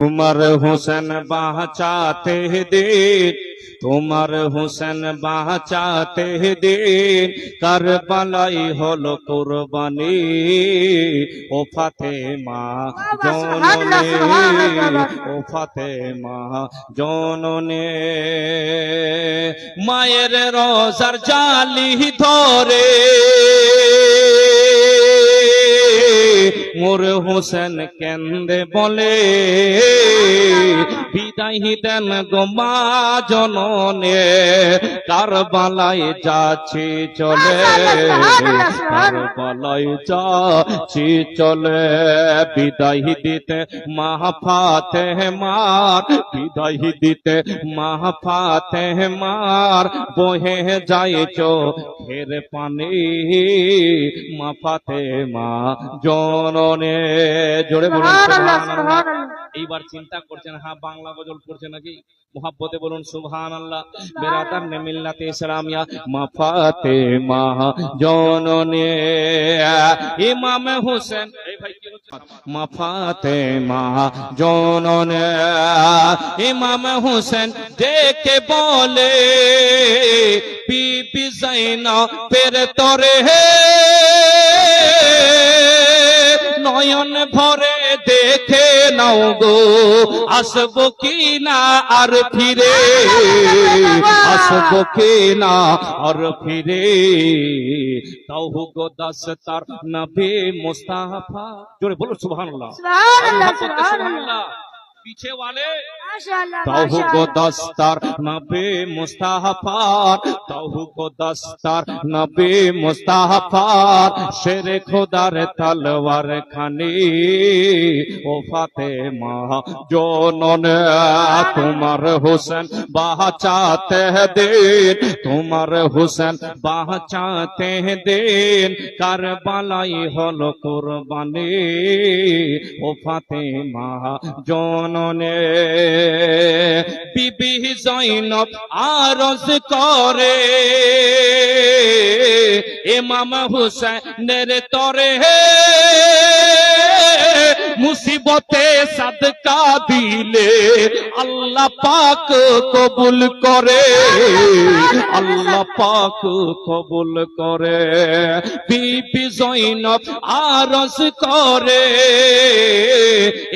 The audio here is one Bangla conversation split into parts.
তোমার হোসেন বাঁচাতে দিন, তোমার হোসেন বাঁচাতে দিন, কারবালাই হলো কুরবানি, ও ফাতেমা জননী, ও ফাতেমা জননী। মায়ের রোজার জালি ধরে মোর হোসেন কেন্দে বলে, বিদায় দেন গো মা জননে, কারবালায় যাচ্ছি চলে, কারবালায় যাচ্ছি চলে। বিদায় দিতে মা ফাতেমার, বিদায় দিতে মা ফাতেমার বহে যায় চোখের পানি, মা ফাতেমা জননে। জোরে বলুন সুবহানাল্লাহ। এইবার চিন্তা করছেন, হ্যাঁ বাংলা গজল পড়ছে নাকি? মুহাব্বতে বলুন সুবহানাল্লাহ। বেরাদার নে মিল্লাতে ইসলামিয়া, মা ফাতেমা জননে, ইমাম হোসেন, এই ভাই কি হচ্ছে? মা ফাতেমা জননে, ইমাম হোসেন ডেকে বলে, বিবি যায়নাবের তরে নয়ন ভরে দেখে নাও গো, আসবো কি না আর ফিরে, আসবো কি না আর ফিরে। তাও গো দাস্তার নবী মুস্তাফা, জোরে বলো সুবহানাল্লাহ, সুবহানাল্লাহ। पीछे वाले ताहू को दस्तार नबी मुस्ताफार, ताहू को दस्तार नबी मुस्ताफार, शेर खुदार तलवार खानी, ओ फातेमा जोनने, तुम्हार हुसैन बाँचाते दिन, तुम्हार हुसैन बाँचाते दिन, करबलाई हलो कुरबानी, ओ फातेमा জননে। বিবি যায়নাব আরজ করে, ইমাম হুসাইনের তরে মুসিবতে সাদকা দিলে আল্লাহ পাক কবুল করে, আল্লাহ পাক কবুল করে। বিবি যায়নাব আরজ করে,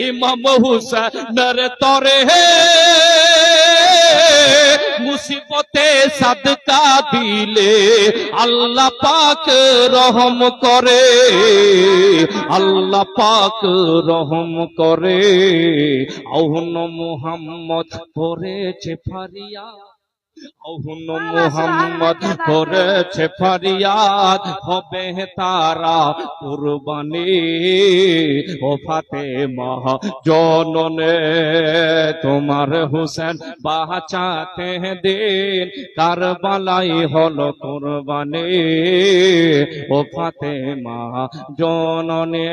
ইমাম হুসাইনের তরে মুসিবতে সাদকা দিলে আল্লাহ পাক রহম করে, আল্লাহ পাক রহম করে। আউন মুহাম্মদ করেছে ফারিয়াদ, আউন মুহাম্মদ করেছে ফারিয়াদ, হবে তারা কুরবানি, ও ফাতেমা জননে, তোমার হোসেন বাঁচাতে দিন, কারবালাই হলো কুরবানি, ও ফাতেমা জননে।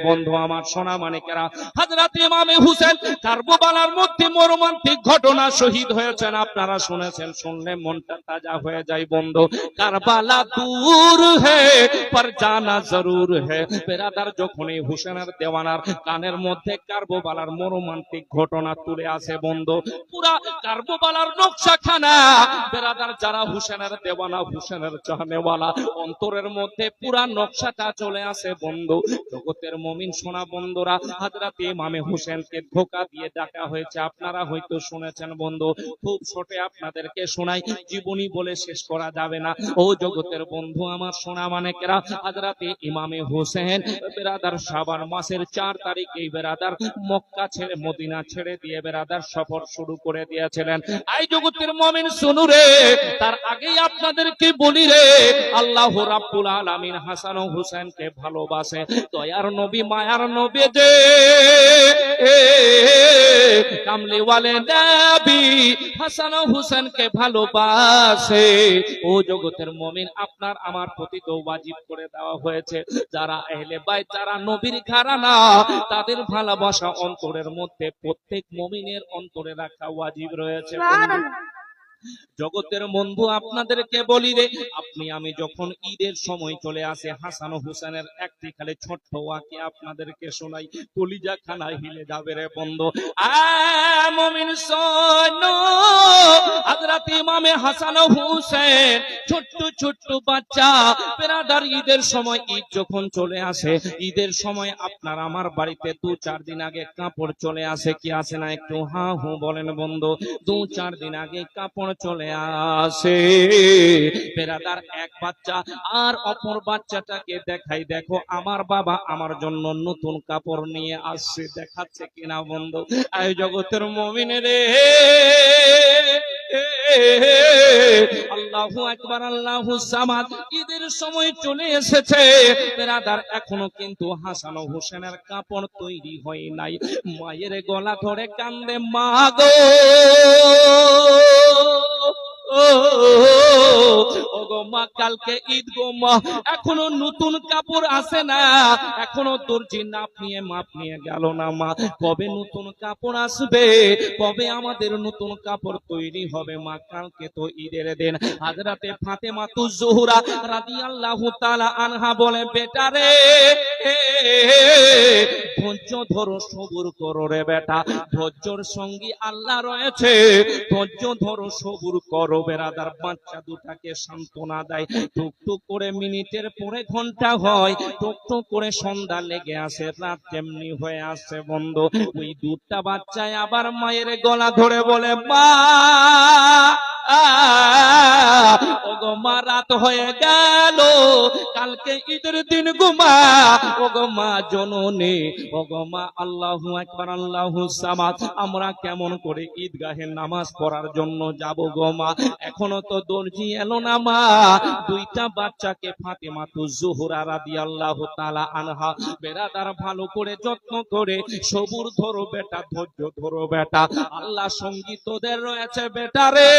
বন্ধু আমার সোনা মানিকেরা, হযরত ইমামে হোসেন কারবালার মধ্যে মর্মান্তিক ঘটনা, শহীদ হয়েছেন। আপনারা শুনেছেন, শুনলে মনটা তাজা হয়ে যায় বন্ধু। কারবালা দূর হ্যায় পর জানা জরুর হ্যায়। বেরাদার যখনই হোসেনের দেওয়ানার কানের মধ্যে কারবালার মর্মান্তিক ঘটনা তুলে আসে বন্ধু, পুরা কারবালার নকশাখানা, বেরাদার যারা হোসেনের দেওয়ানা, হোসেনের চাহনেওয়ালা, অন্তরের মধ্যে পুরা নকশাটা চলে আসে বন্ধু। জগতের মুমিন সোনা বন্ধুরা, হযরত ইমামে হোসেনকে ধোঁকা দিয়ে ডাকা হয়েছে। আপনারা হয়তো শুনেছেন বন্ধু, খুব ছোটে আপনাদেরকে শোনাই, জীবনী বলে শেষ করা যাবে না। ও জগতের বন্ধু আমার সোনা মানিকেরা, হযরত ইমামে হোসেন বেরাদার শাবান মাসের 4 তারিখ এই বেরাদার মক্কা ছেড়ে মদিনা ছেড়ে দিয়ে বেরাদার সফর শুরু করে দিয়েছিলেন। এই জগতের মুমিন শুনু রে, তার আগেই আপনাদেরকে বলি রে, আল্লাহ রাব্বুল আলামিন হাসান ও হোসেনকে ভালোবাসে। দয়ার নবী মায়ার নবী যে কামলি ওয়ালে নবী হাসান ও হোসেনকে ভালোবাসে। ও জগতের মুমিন, আপনার আমার প্রতি তো ওয়াজিব করে দেওয়া হয়েছে, যারা আহলে বাইত, যারা নবীর ঘরানা, তাদের ভালোবাসা অন্তরের মধ্যে প্রত্যেক মুমিনের অন্তরে রাখা ওয়াজিব রয়েছে। জগতের বন্ধু আপনাদেরকে বলি রে, আপনি আমি যখন ঈদের সময় চলে আসে, হাসান ও হুসেনের একটি খালি ছোট্ট ওয়াকি আপনাদেরকে শোনাই, কলিজা খানা হিলে যাবে রে বন্ধু। মুমিন শোনো, হযরত ইমামে হাসান ও হুসেন ছোট্ট ছোট্ট বাচ্চা বেরাদার, ঈদের সময়, ঈদ যখন চলে আসে, ঈদের সময় আপনার আমার বাড়িতে 2-4 দিন আগে কাপড় চলে আসে, কি আসে না? একটু হা হু বলেন বন্ধু। 2-4 দিন আগে কাপড় চলে আসে। বেরাদার এক বাচ্চা আর অপর বাচ্চাটাকে দেখাই, দেখো আমার বাবা আমার জন্য নতুন কাপড় নিয়ে আসছে, দেখাচ্ছে কিনা বন্ধু? এই জগতের মুমিন রে, আল্লাহু আকবার, আল্লাহু সামাদ। ঈদের সময় চলে এসেছে বেরাদার, এখনো কিন্তু হাসান ও হোসেনের কাপড় তৈরি হয় নাই। মায়ের গলা ধরে কান্দে, মা গো, ওগো মা, কালকে ঈদ গো মা, এখনো নতুন কাপড় আসে না, এখনো দর্জি নাপ নিয়ে মাপ নিয়ে গেল না মা, কবে নতুন কাপড় আসবে, কবে আমাদের নতুন কাপড় তৈরি হবে মা? কালকে তো ঈদের দিন। হযরতে ফাতেমা তুজ জোহরা রাদিয়াল্লাহু তাআলা আনহা বলে, বেটা রে, ধৈর্য ধরো, সবুর করো রে বেটা, ধৈর্যর সঙ্গী আল্লাহ রয়েছে, ধৈর্য ধরো, সবুর করো। বেরাদার বাচ্চা দুটাকে সান্ত্বনা দেয়। টুকটুক করে মিনিটের পরে ঘন্টা হয়, টুকটুক করে সন্ধ্যা লেগে আসে, রাত তেমনি হয়ে আসছে বন্ধু। ওই দুটা বাচ্চায় আবার মায়ের গলা ধরে বলে, মা, ওগো মা, রাত হয়ে গেল, কালকে ঈদের দিন গো মা, ওগো মা জননী, ওগো মা, আল্লাহু আকবার, আল্লাহু সামাদ, আমরা কেমন করে ঈদগাহে নামাজ পড়ার জন্য যাব গো মা? এখনো তো দর্জি এলো না মা। দুইটা বাচ্চাকে ফাতেমা তুজ জোহরা রাদিয়াল্লাহু তাআলা আনহা বেরাদার ভালো করে যত্ন করে, সবুর ধরো বেটা, ধৈর্য ধরো বেটা, আল্লাহ সঙ্গী তোদের রয়েছে বেটা রে,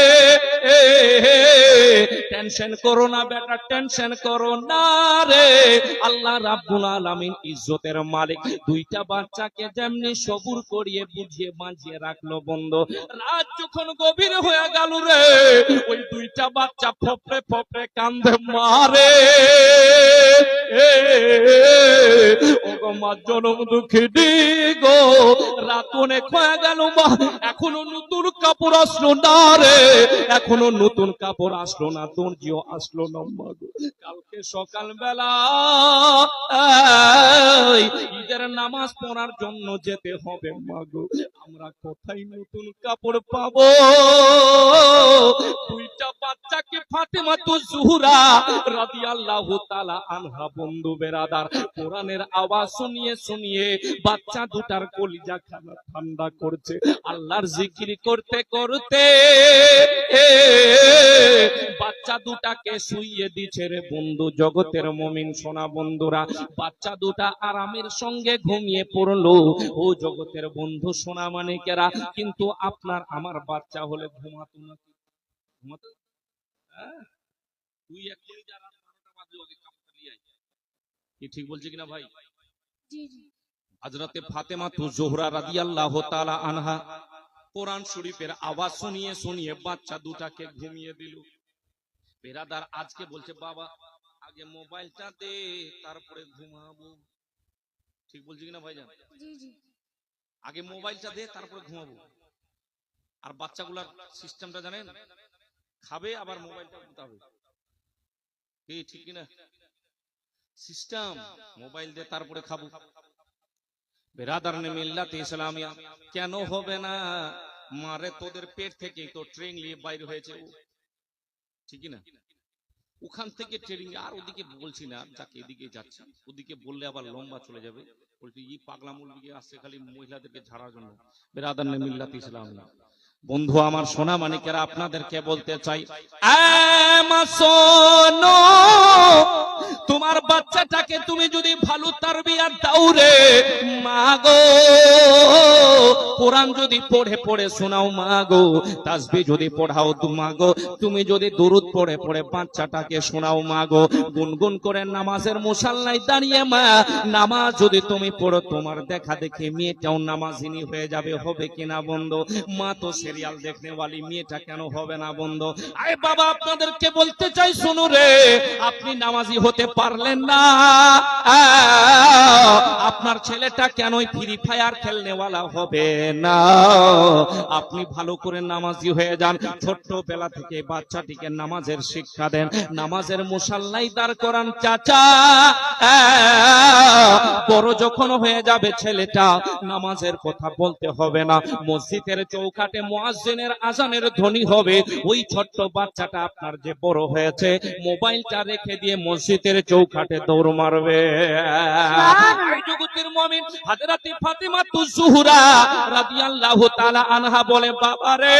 টেনশন করো না বেটা, টেনশন করো না রে, আল্লাহ রাব্বুল আলামিন ইজ্জতের মালিক। দুইটা বাচ্চাকে যেমনি সবুর করিয়ে বুঝিয়ে বাঁচিয়ে রাখলো বন্ধু, রাত যখন গভীর হয়ে গেল রে, ওই দুইটা বাচ্চা ফপড়ে ফপড়ে কান্দে, মারে ওগো মা জনম দুঃখিনী গো, রাত অনেক হয়ে গেল মা, এখনো নতুন কাপড় আসলো না রে, এখনো নতুন কাপড় আসলো না, দর্জিও আসলো না মা গো, কালকে সকাল বেলা ঈদের নামাজ পড়ার জন্য যেতে হবে মা গো, আমরা কোথায় নতুন কাপড় পাবো? দুইটা বাচ্চাকে ফাতেমা তুজ জোহরা রাদিয়াল্লাহু তাআলা আনহা বন্ধু বেরাদার কোরআনের আওয়াজ শুনিয়ে শুনিয়ে বাচ্চা দুটার কলিজা খানা ঠান্ডা করছে, আল্লাহর জিকির করতে করতে বাচ্চা দুটাকে শুইয়ে দিচ্ছে রে বন্ধু। জগতের মুমিন সোনা বন্ধুরা, বাচ্চা দুটা আরামের সঙ্গে ঘুমিয়ে পড়লো। ও জগতের বন্ধু সোনা মানিকেরা, কিন্তু আপনার আমার বাচ্চা হলে ঘুমাতো না? ঘুমাতো? তুই এখনই যা, রাত 12টা বাজে, ওকে কাপড় নিয়ে আয়। কি ঠিক বলছি কিনা ভাই? জি জি। হযরতে ফাতেমা তুজ জোহরা রাদিয়াল্লাহু তাআলা আনহা কোরআন শরীফের আওয়াজ শুনিয়ে শুনিয়ে বাচ্চা দুটাকে ঘুমিয়ে দিল। বেরাদার আজকে বলছে, বাবা আগে মোবাইলটা দে, তারপরে ঘুমাবো। ঠিক বলছি কিনা ভাইজান? জি জি। আগে মোবাইলটা দে, তারপরে ঘুমাবো। আর বাচ্চাগুলার সিস্টেমটা জানেন, খাবে আবার মোবাইলটা গুতাবে। কি ঠিক কিনা সিস্টেম? মোবাইল দে তারপরে খাবো। বেরাদার নে মিল্লাত ইসলামিয়া, কেন হবে না? মারে তোদের পেট থেকে তো ট্রেন নিয়ে বাইরে হয়েছে, ঠিক না? ওখান থেকে ট্রেনিং, আর ওদিকে বলছি না, যাকে এদিকে যাচ্ছি, ওদিকে বললে আবার লম্বা চলে যাবে। বলছি ই পাগলা মুলবি আসছে খালি মহিলাদেরকে ঝাড়ার জন্য। বেরাদার নে মিল্লাত ইসলামিয়া বন্ধু আমার সোনা মানিকেরা, আপনাদেরকে বলতে চাই, শোনো, তোমার বাচ্চাটাকে তুমি যদি ভালো তারবিয়াত দাও রে মা গো, কোরআন যদি পড়ে পড়ে শোনাও মা গো, তাসবিহ যদি পড়াও মা গো, তুমি যদি দুরূদ পড়ে পড়ে বাচ্চাটাকে শোনাও মা গো, গুনগুন করে নামাজের মুসাল্লায় দাঁড়িয়ে মা নামাজ যদি তুমি পড়ো, তোমার দেখা দেখি মেয়েটাও নামাজিনী হয়ে যাবে। হবে কিনা বন্ধু? মা তো সিরিয়াল দেখনে वाली, মেয়েটা কেন হবে না বন্ধু? আরে বাবা, আপনাদেরকে বলতে চাই শুনুন রে, আপনি নামাজি হতে পারলেন না, আপনার ছেলেটা কেন ফ্রি ফায়ার খেলনেওয়ালা হবে না? আপনি ভালো করে নামাজি হয়ে যান, ছোট্টবেলা থেকে বাচ্চাটিকে নামাজের শিক্ষা দেন, নামাজের মুসাল্লায় দাঁড় করান চাচা। বড় যখন হয়ে যাবে ছেলেটা, নামাজের কথা বলতে হবে না, মসজিদের চৌকাঠে মুয়াজ্জিনের আজানের ধ্বনি হবে, ওই ছোট্ট বাচ্চাটা আপনার যে বড় হয়েছে মোবাইলটা রেখে দিয়ে মসজিদের চৌকাঠে দৌড় মারবে। জগতের মুমিন হযরত ফাতেমা তুজ-জোহরা রাদিয়াল্লাহু তাআলা আনহা বলে, বাবা রে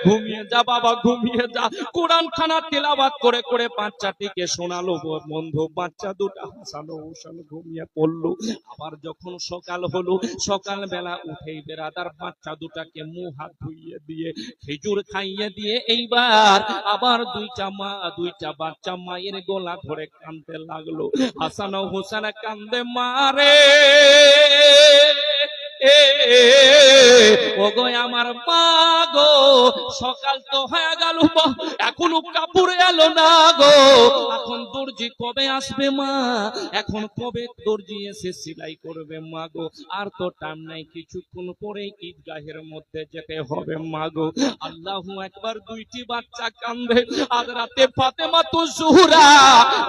ঘুমিয়ে যা বাবা, ঘুমিয়ে যা। কোরআন খানা তেলাওয়াত করে করে বাচ্চাটিকে শোনালো বন্ধু, বাচ্চা দুটা হাসানো হুসান ঘুমিয়ে পড়লো। আবার যখন সকাল হলো, সকাল বেলা উঠেই বেরাদার বাচ্চা দুটাকে মুখ হাত ধুইয়ে দিয়ে খেজুর খাইয়ে দিয়ে এইবার আবার দুইটা বাচ্চা মায়ের গলা ধরে কাঁদতে লাগলো। হাসান ও হুসান কান্দে, মারে ওগো আমার মা গো, সকাল তো হয়ে গেল, এখনো কাপড় এলো না গো, এখন দর্জি কবে আসবে মা, এখন কবে দর্জি এসে সেলাই করবে মা গো, আর তো টাইম নাই, কিছুক্ষণ পরে ঈদগাহের মধ্যে যেতে হবে মা গো। আল্লাহু আকবার। দুইটি বাচ্চা কান্দে, আজ রাতে ফাতেমা তুজ-জোহরা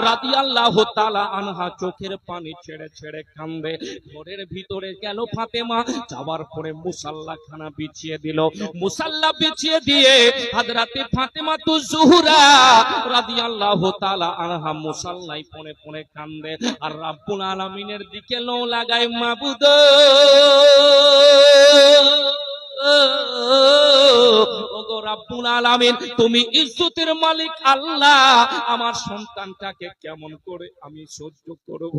রাদিয়াল্লাহু তাআলা আনহা চোখের পানি ছেড়ে ছেড়ে কান্দে। ঘরের ভিতরে গেল ফাতেমা, যাবার পরে মুসাল্লা খানা বিছিয়ে দিল, মুসাল্লা বিছিয়ে দিয়ে হযরত ফাতেমা তুজ-জোহরা রাদিয়াল্লাহু তাআলা আনহা মুসাল্লায় পড়ে পড়ে কান্দে আর রাব্বুল আলামিনের দিকে লো লাগায়, মাবুদ ওগো রাব্বুল আলামিন, তুমি ইজ্জতের মালিক আল্লাহ, আমার সন্তানটাকে কেমন করে আমি সহ্য করব?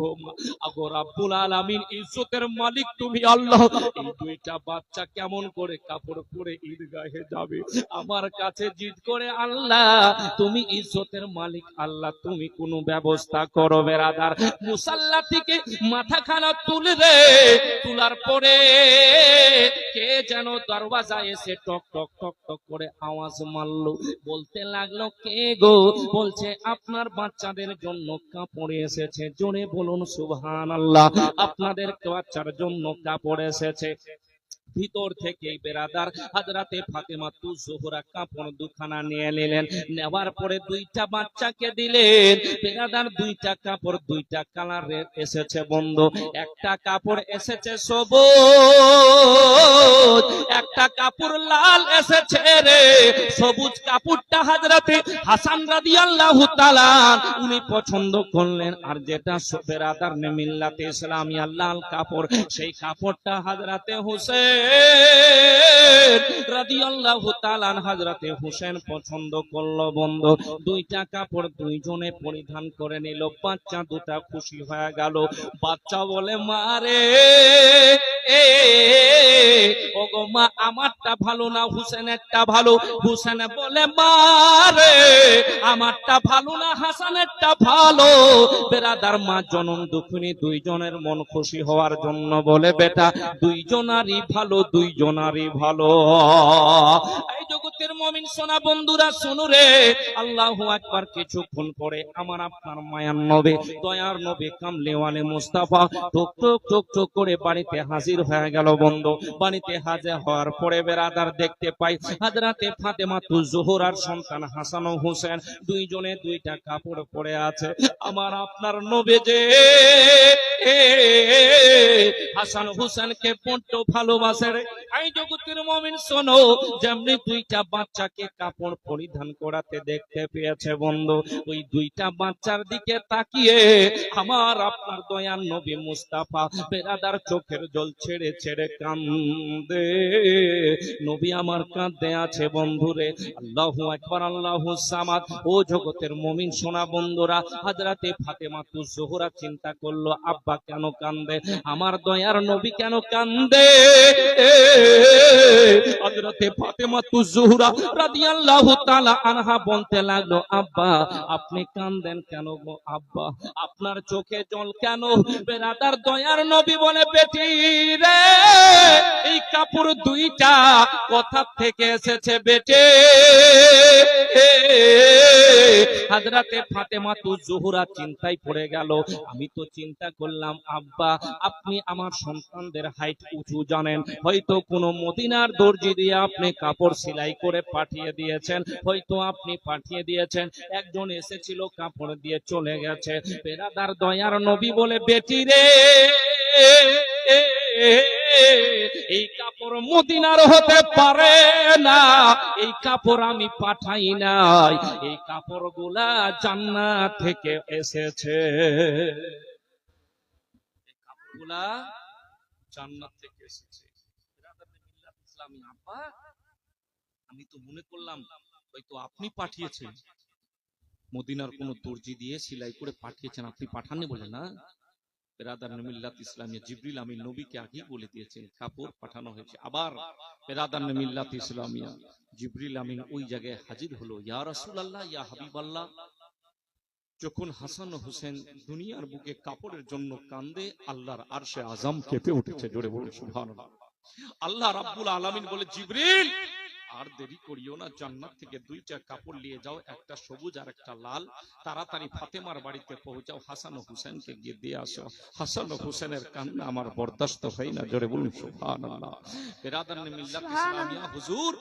ওগো রাব্বুল আলামিন, ইজ্জতের মালিক তুমি আল্লাহ, এই দুইটা বাচ্চা কেমন করে কাপড় পরে ঈদগাহে যাবে? আমার কাছে জিদ করে, আল্লাহ তুমি ইজ্জতের মালিক আল্লাহ, তুমি কোনো ব্যবস্থা করো। বেরাদার, মুসাল্লা থেকে মাথাখানা তুলে দে, তোলার পরে কে যেন দরওয়াজায় এসে টক টক টক টক করে আওয়াজ মারলো, বলতে লাগলো, কে গো? বলছে, আপনার বাচ্চাদের জন্য কাপড় এসেছে। জোরে বলুন সুবহানাল্লাহ। আপনাদের বাচ্চার জন্য কাপড় এসেছে। ভিতর থেকে বেরাদার হযরতে ফাতেমা তুজ-জোহরা কাপড় দুখানা নিয়ে নিলেন, নেওয়ার পরে দুইটা বাচ্চাকে দিলেন। বেরাদার, দুইটা কাপড় দুইটা কালারের এসেছে বন্ধু, একটা কাপড় এসেছে সবুজ, একটা কাপড় লাল এসেছে রে। সবুজ কাপড়টা হযরতে হাসান রাদিয়াল্লাহু তাআলা উনি পছন্দ করলেন, আর যেটা বেরাদার মিল্লাতে ইসলামিয়া লাল কাপড়, সেই কাপড়টা হযরতে হোসেন রাদিয়াল্লাহু তাআলা হযরতে হোসেন পছন্দ করলো বন্ধু। দুইটা কাপড় দুইজনে পরিধান করে নিল, বাচ্চা দুটা খুশি হয়ে গেল। বাচ্চা বলে, মা রে ওগো মা, আমারটা ভালো না হুসেনেরটা ভালো? হুসেন বলে, মা রে আমারটা ভালো না হাসানেরটা ভালো? বেরাদার, মা জনম দুঃখিনী, দুইজনের মন খুশি হওয়ার জন্য বলে, বেটা দুইজনারই ভালো, দুইজনারই ভালো। এই জগতের মুমিন সোনা বন্ধুরা শুনো রে, আল্লাহু আকবার। কিছুক্ষণ পরে আমার আপনার মায়ার নবী, দয়ার নবী কামলিওয়ালে মুস্তাফা টুক টুক টুক টুক করে বাড়িতে হাজির হয়ে গেল বন্ধু। বাড়িতে হাজির হওয়ার পরে বেরাদার দেখতে পাই হযরতে ফাতেমা তুজ-জোহরার সন্তান হাসান ও হোসেন দুইজনে দুইটা কাপড় পরে আছে। আমার আপনার নবী যে হাসান হোসেনকে বড্ড ভালোবাসে রে। এই জগৎ জগতের মুমিন শোনো, যেমনি দুইটা বাচ্চাকে কাপড় পরিধান করাতে দেখতে পেয়েছে বন্ধু, ওই দুইটা বাচ্চার দিকে তাকিয়ে আমার আপনার দয়ার নবী মুস্তাফা বেরাদার চোখের জল ছেড়ে ছেড়ে কান্দে। নবী আমার কাঁদতে আছে বন্ধুরে। আল্লাহু আকবার, আল্লাহু সামাদ। ও জগতের মুমিন সোনা বন্ধুরা, হযরতে ফাতেমা তুজ জোহরা চিন্তা করলো, আব্বা কেন কান্দে, আমার দয়ার নবী কেন কান্দে? হযরতে ফাতেমা তুজ জোহরা রাদিয়াল্লাহু তাআলা আনহা বলতে লাগলো, আব্বা আপনি কান্দেন কেন গো আব্বা, আপনার চোখে জল কেন? বেরাদার দয়ার নবী বলে, বেটি রে, এই কাপড় দুইটা কোথা থেকে এসেছে বেটে? হযরতে ফাতেমা তুজ জোহরা চিন্তায় পড়ে গেল। আমি তো চিন্তা করলাম আব্বা আপনি আমার সন্তানদের হাইট উঁচু জানেন, হয়তো কোনো মদিনার দর্জি দিয়ে আপনি কাপড় সেলাই করে পাঠিয়ে দিয়েছেন, হয়তো আপনি পাঠিয়ে দিয়েছেন, একজন এসেছিল কাপড় দিয়ে চলে গেছে। বেরাদার দয়ার নবী বলে, বেটি রে, এই কাপড় মদিনার হতে পারে না, এই কাপড় আমি পাঠাই নাই, এই কাপড় গুলা জান্নাত থেকে এসেছে, এই কাপড়গুলা জান্নাত থেকে এসেছে। ইসলামী আব্বা আমি তো মনে করলাম হয়তো আপনি পাঠিয়েছেন, মদিনার কোন দর্জি দিয়ে সেলাই করে পাঠিয়েছেন, আপনি পাঠাননি বলে না। বেরাদার মিল্লাত ইসলামিয়া জিবরিল আমিন নবীকে আগেই বলে দিয়েছেন কাপড় পাঠানো হয়েছে। আবার বেরাদার মিল্লাত ইসলামিয়া জিবরিল আমিন ওই জায়গায় হাজির হলো। ইয়া রাসূলুল্লাহ, ইয়া হাবিবাল্লাহ, যখন হাসান ও হোসেন দুনিয়ার বুকে কাপড়ের জন্য কান্দে, আল্লাহর আরশে আজম কেঁপে উঠেছে। জোরে বলুন সুবহানাল্লাহ। আল্লাহ রাব্বুল আলামিন বলে, জিবরিল আর দেরি করিও না, জান্নাত থেকে দুইটা কাপড় নিয়ে যাও, একটা সবুজ আর একটা লাল, তাড়াতাড়ি ফাতেমার বাড়িতে পৌঁছাও, হাসান ও হোসেনকে গিয়ে দিয়ে আসো। হাসান ও হোসেনের কান্না আমার বরদাস্ত হয় না। জোরে বলুন সুবহানাল্লাহ। বেরাদার মিল্লাত ইসলামিয়া হুজুর,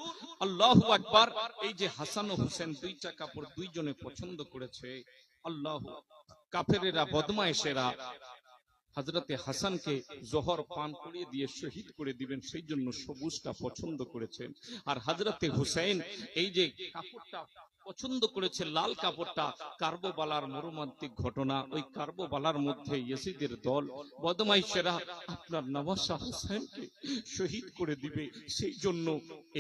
আল্লাহু আকবার। এই যে হাসান ও হোসেন দুইটা কাপড় দুইজনে পছন্দ করেছে, আল্লাহু, কাফেরেরা বদমায়েশেরা হযরতে হাসানকে জহর পান করিয়ে দিয়ে শহীদ করে দিবেন, সেই জন্য সবুজটা পছন্দ করেছেন। আর হযরতে হুসাইন এই যে কাপড়টা পছন্দ করেছে, লাল কাপড়টা, কারবালার মর্মান্তিক ঘটনা, ওই কারবালার মধ্যে ইয়াজিদের দল বদমাইশেরা আপনার নওয়াজ শাহ হুসাইনকে শহীদ করে দিবে, সেই জন্য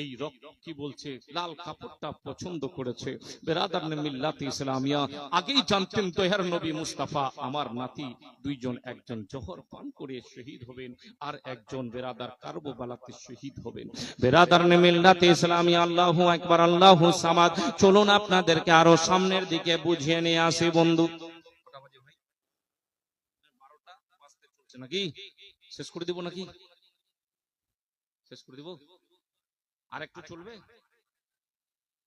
এই রক্ত কি বলছে লাল কাপড়টা পছন্দ করেছে। বেরাদার মিল্লাত ইসলামিয়া আগেই জানতেন দয়ার নবী মুস্তাফা আমার নাতি দুইজন, একজন জহর পান করে শহীদ হবেন আর একজন বেরাদার কারবালাতে শহীদ হবেন। বেরাদার মিল্লাত ইসলামিয়া আল্লাহু আকবার, আল্লাহু সামাদ। চলুন আপনাদেরকে আরো সামনের দিকে বুঝিয়ে নিয়ে আসি বন্ধু। 12টা বাজতে চলছে নাকি? শেষ করে দিব নাকি? শেষ করে দিব? আর একটু চলবে?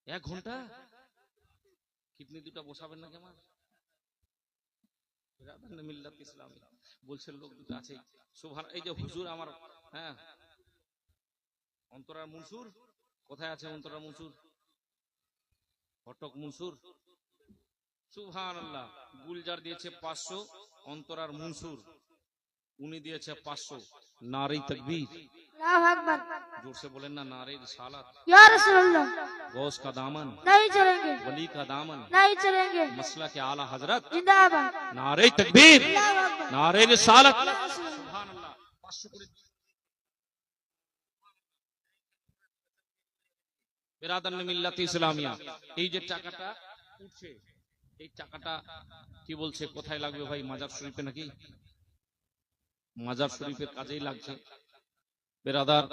1 ঘন্টা? কিডনি দুটো বসাবেন নাকি আমার? মিল্লাত ইসলামী বলছেন লোক দুটো আছে সুবহান। এই যে হুজুর আমার, হ্যাঁ, অন্তরার মনসুর কোথায় আছে? অন্তরার মনসুর, ফটক মনসুর, সুবহানাল্লাহ। গুলজার দিয়েছে 500, অন্তরার মনসুর উনি দিয়েছে 500। নারে তাকবীর, अल्लाहु अकबर। जोर से बोलें ना, नारे रिसालत, या रसूलुल्लाह, गौस का दामन नहीं चलेंगे, वली का दामन, नहीं चलेंगे, मसला के आला हजरत जिंदाबाद, नारे तकबीर, अल्लाहु अकबर, नारे रिसालत, रसूलुल्लाह। सुबहानाल्लाह। 500 করে বেরাদার মিল্লাত ইসলামিয়া এই যে টাকাটা উঠছে, এই টাকাটা কি বলছে কোথায় লাগবে ভাই? মাজার শরীফে নাকি? মাজার শরীফের কাজেই লাগছে। বেরাদার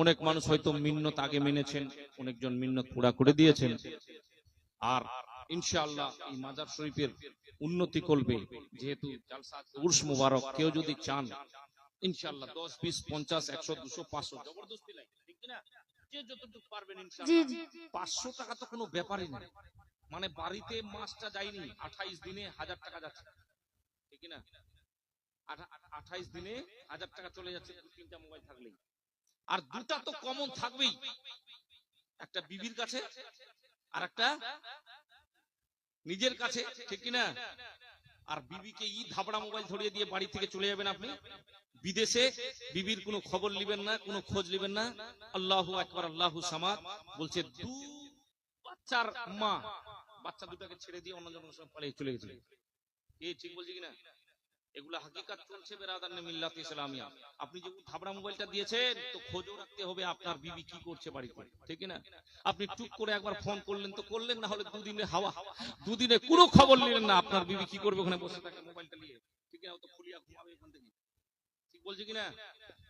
অনেক মানুষ হয়তো মিন্নত আগে মেনেছেন, অনেকজন মিন্নত পুরা করে দিয়েছেন, আর ইনশাআল্লাহ এই মাজার শরীফের উন্নতি করবে। যেহেতু জালসা উরস মুবারক, কেউ যদি চান ইনশাআল্লাহ 10, 20, 50, 100, 200, 500 জবরদস্তি লাগে, ঠিক কি না? যে যতটুকু পারবেন ইনশাআল্লাহ। জি, জি। 500 টাকা তো কোনো ব্যাপারই না, মানে বাড়িতে মাসটা যায়নি, 28 দিনে 1000 টাকা যাচ্ছে, ঠিক কি না? 28 দিনে 1000 টাকা চলে যাচ্ছে 2-3টা মোবাইল থাকলেই। আর দুটা তো কমন থাকবেই, একটা বিবির কাছে আর একটা নিজের কাছে, ঠিক কি না? আর বিবিকে ই ধাবড়া মোবাইল ধরিয়ে দিয়ে বাড়ি থেকে চলে যাবেন আপনি, বিদেশে বিবির কোনো খবর নেবেন না, কোনো খোঁজ নেবেন না। আল্লাহু আকবার, আল্লাহু সামাদ। বলছে দু বাচ্চার মা বাচ্চা দুটাকে ছেড়ে দিয়ে অন্য জনের সঙ্গে পালিয়ে চলে গেছিল। এই ঠিক বলছি কিনা? এগুলা হাকিকাত চলছে বেরাদার মিল্লাত ইসলামিয়া। আপনি যে থাবড়া মোবাইলটা দিয়েছেন তো খোঁজও রাখতে হবে আপনার বিবি কি করছে বাড়িতে, ঠিক না? আপনি টুক করে একবার ফোন করলেন তো করলেন, না হলে দুদিনে হাওয়া, দুদিনে কোনো খবর নিলেন না আপনার বিবি কি করবে ওখানে বসে থাকে মোবাইলটা নিয়ে, ঠিক না? ও তো খুলিয়া ঘুমাবে ওখান থেকে, ঠিক বলছি কিনা?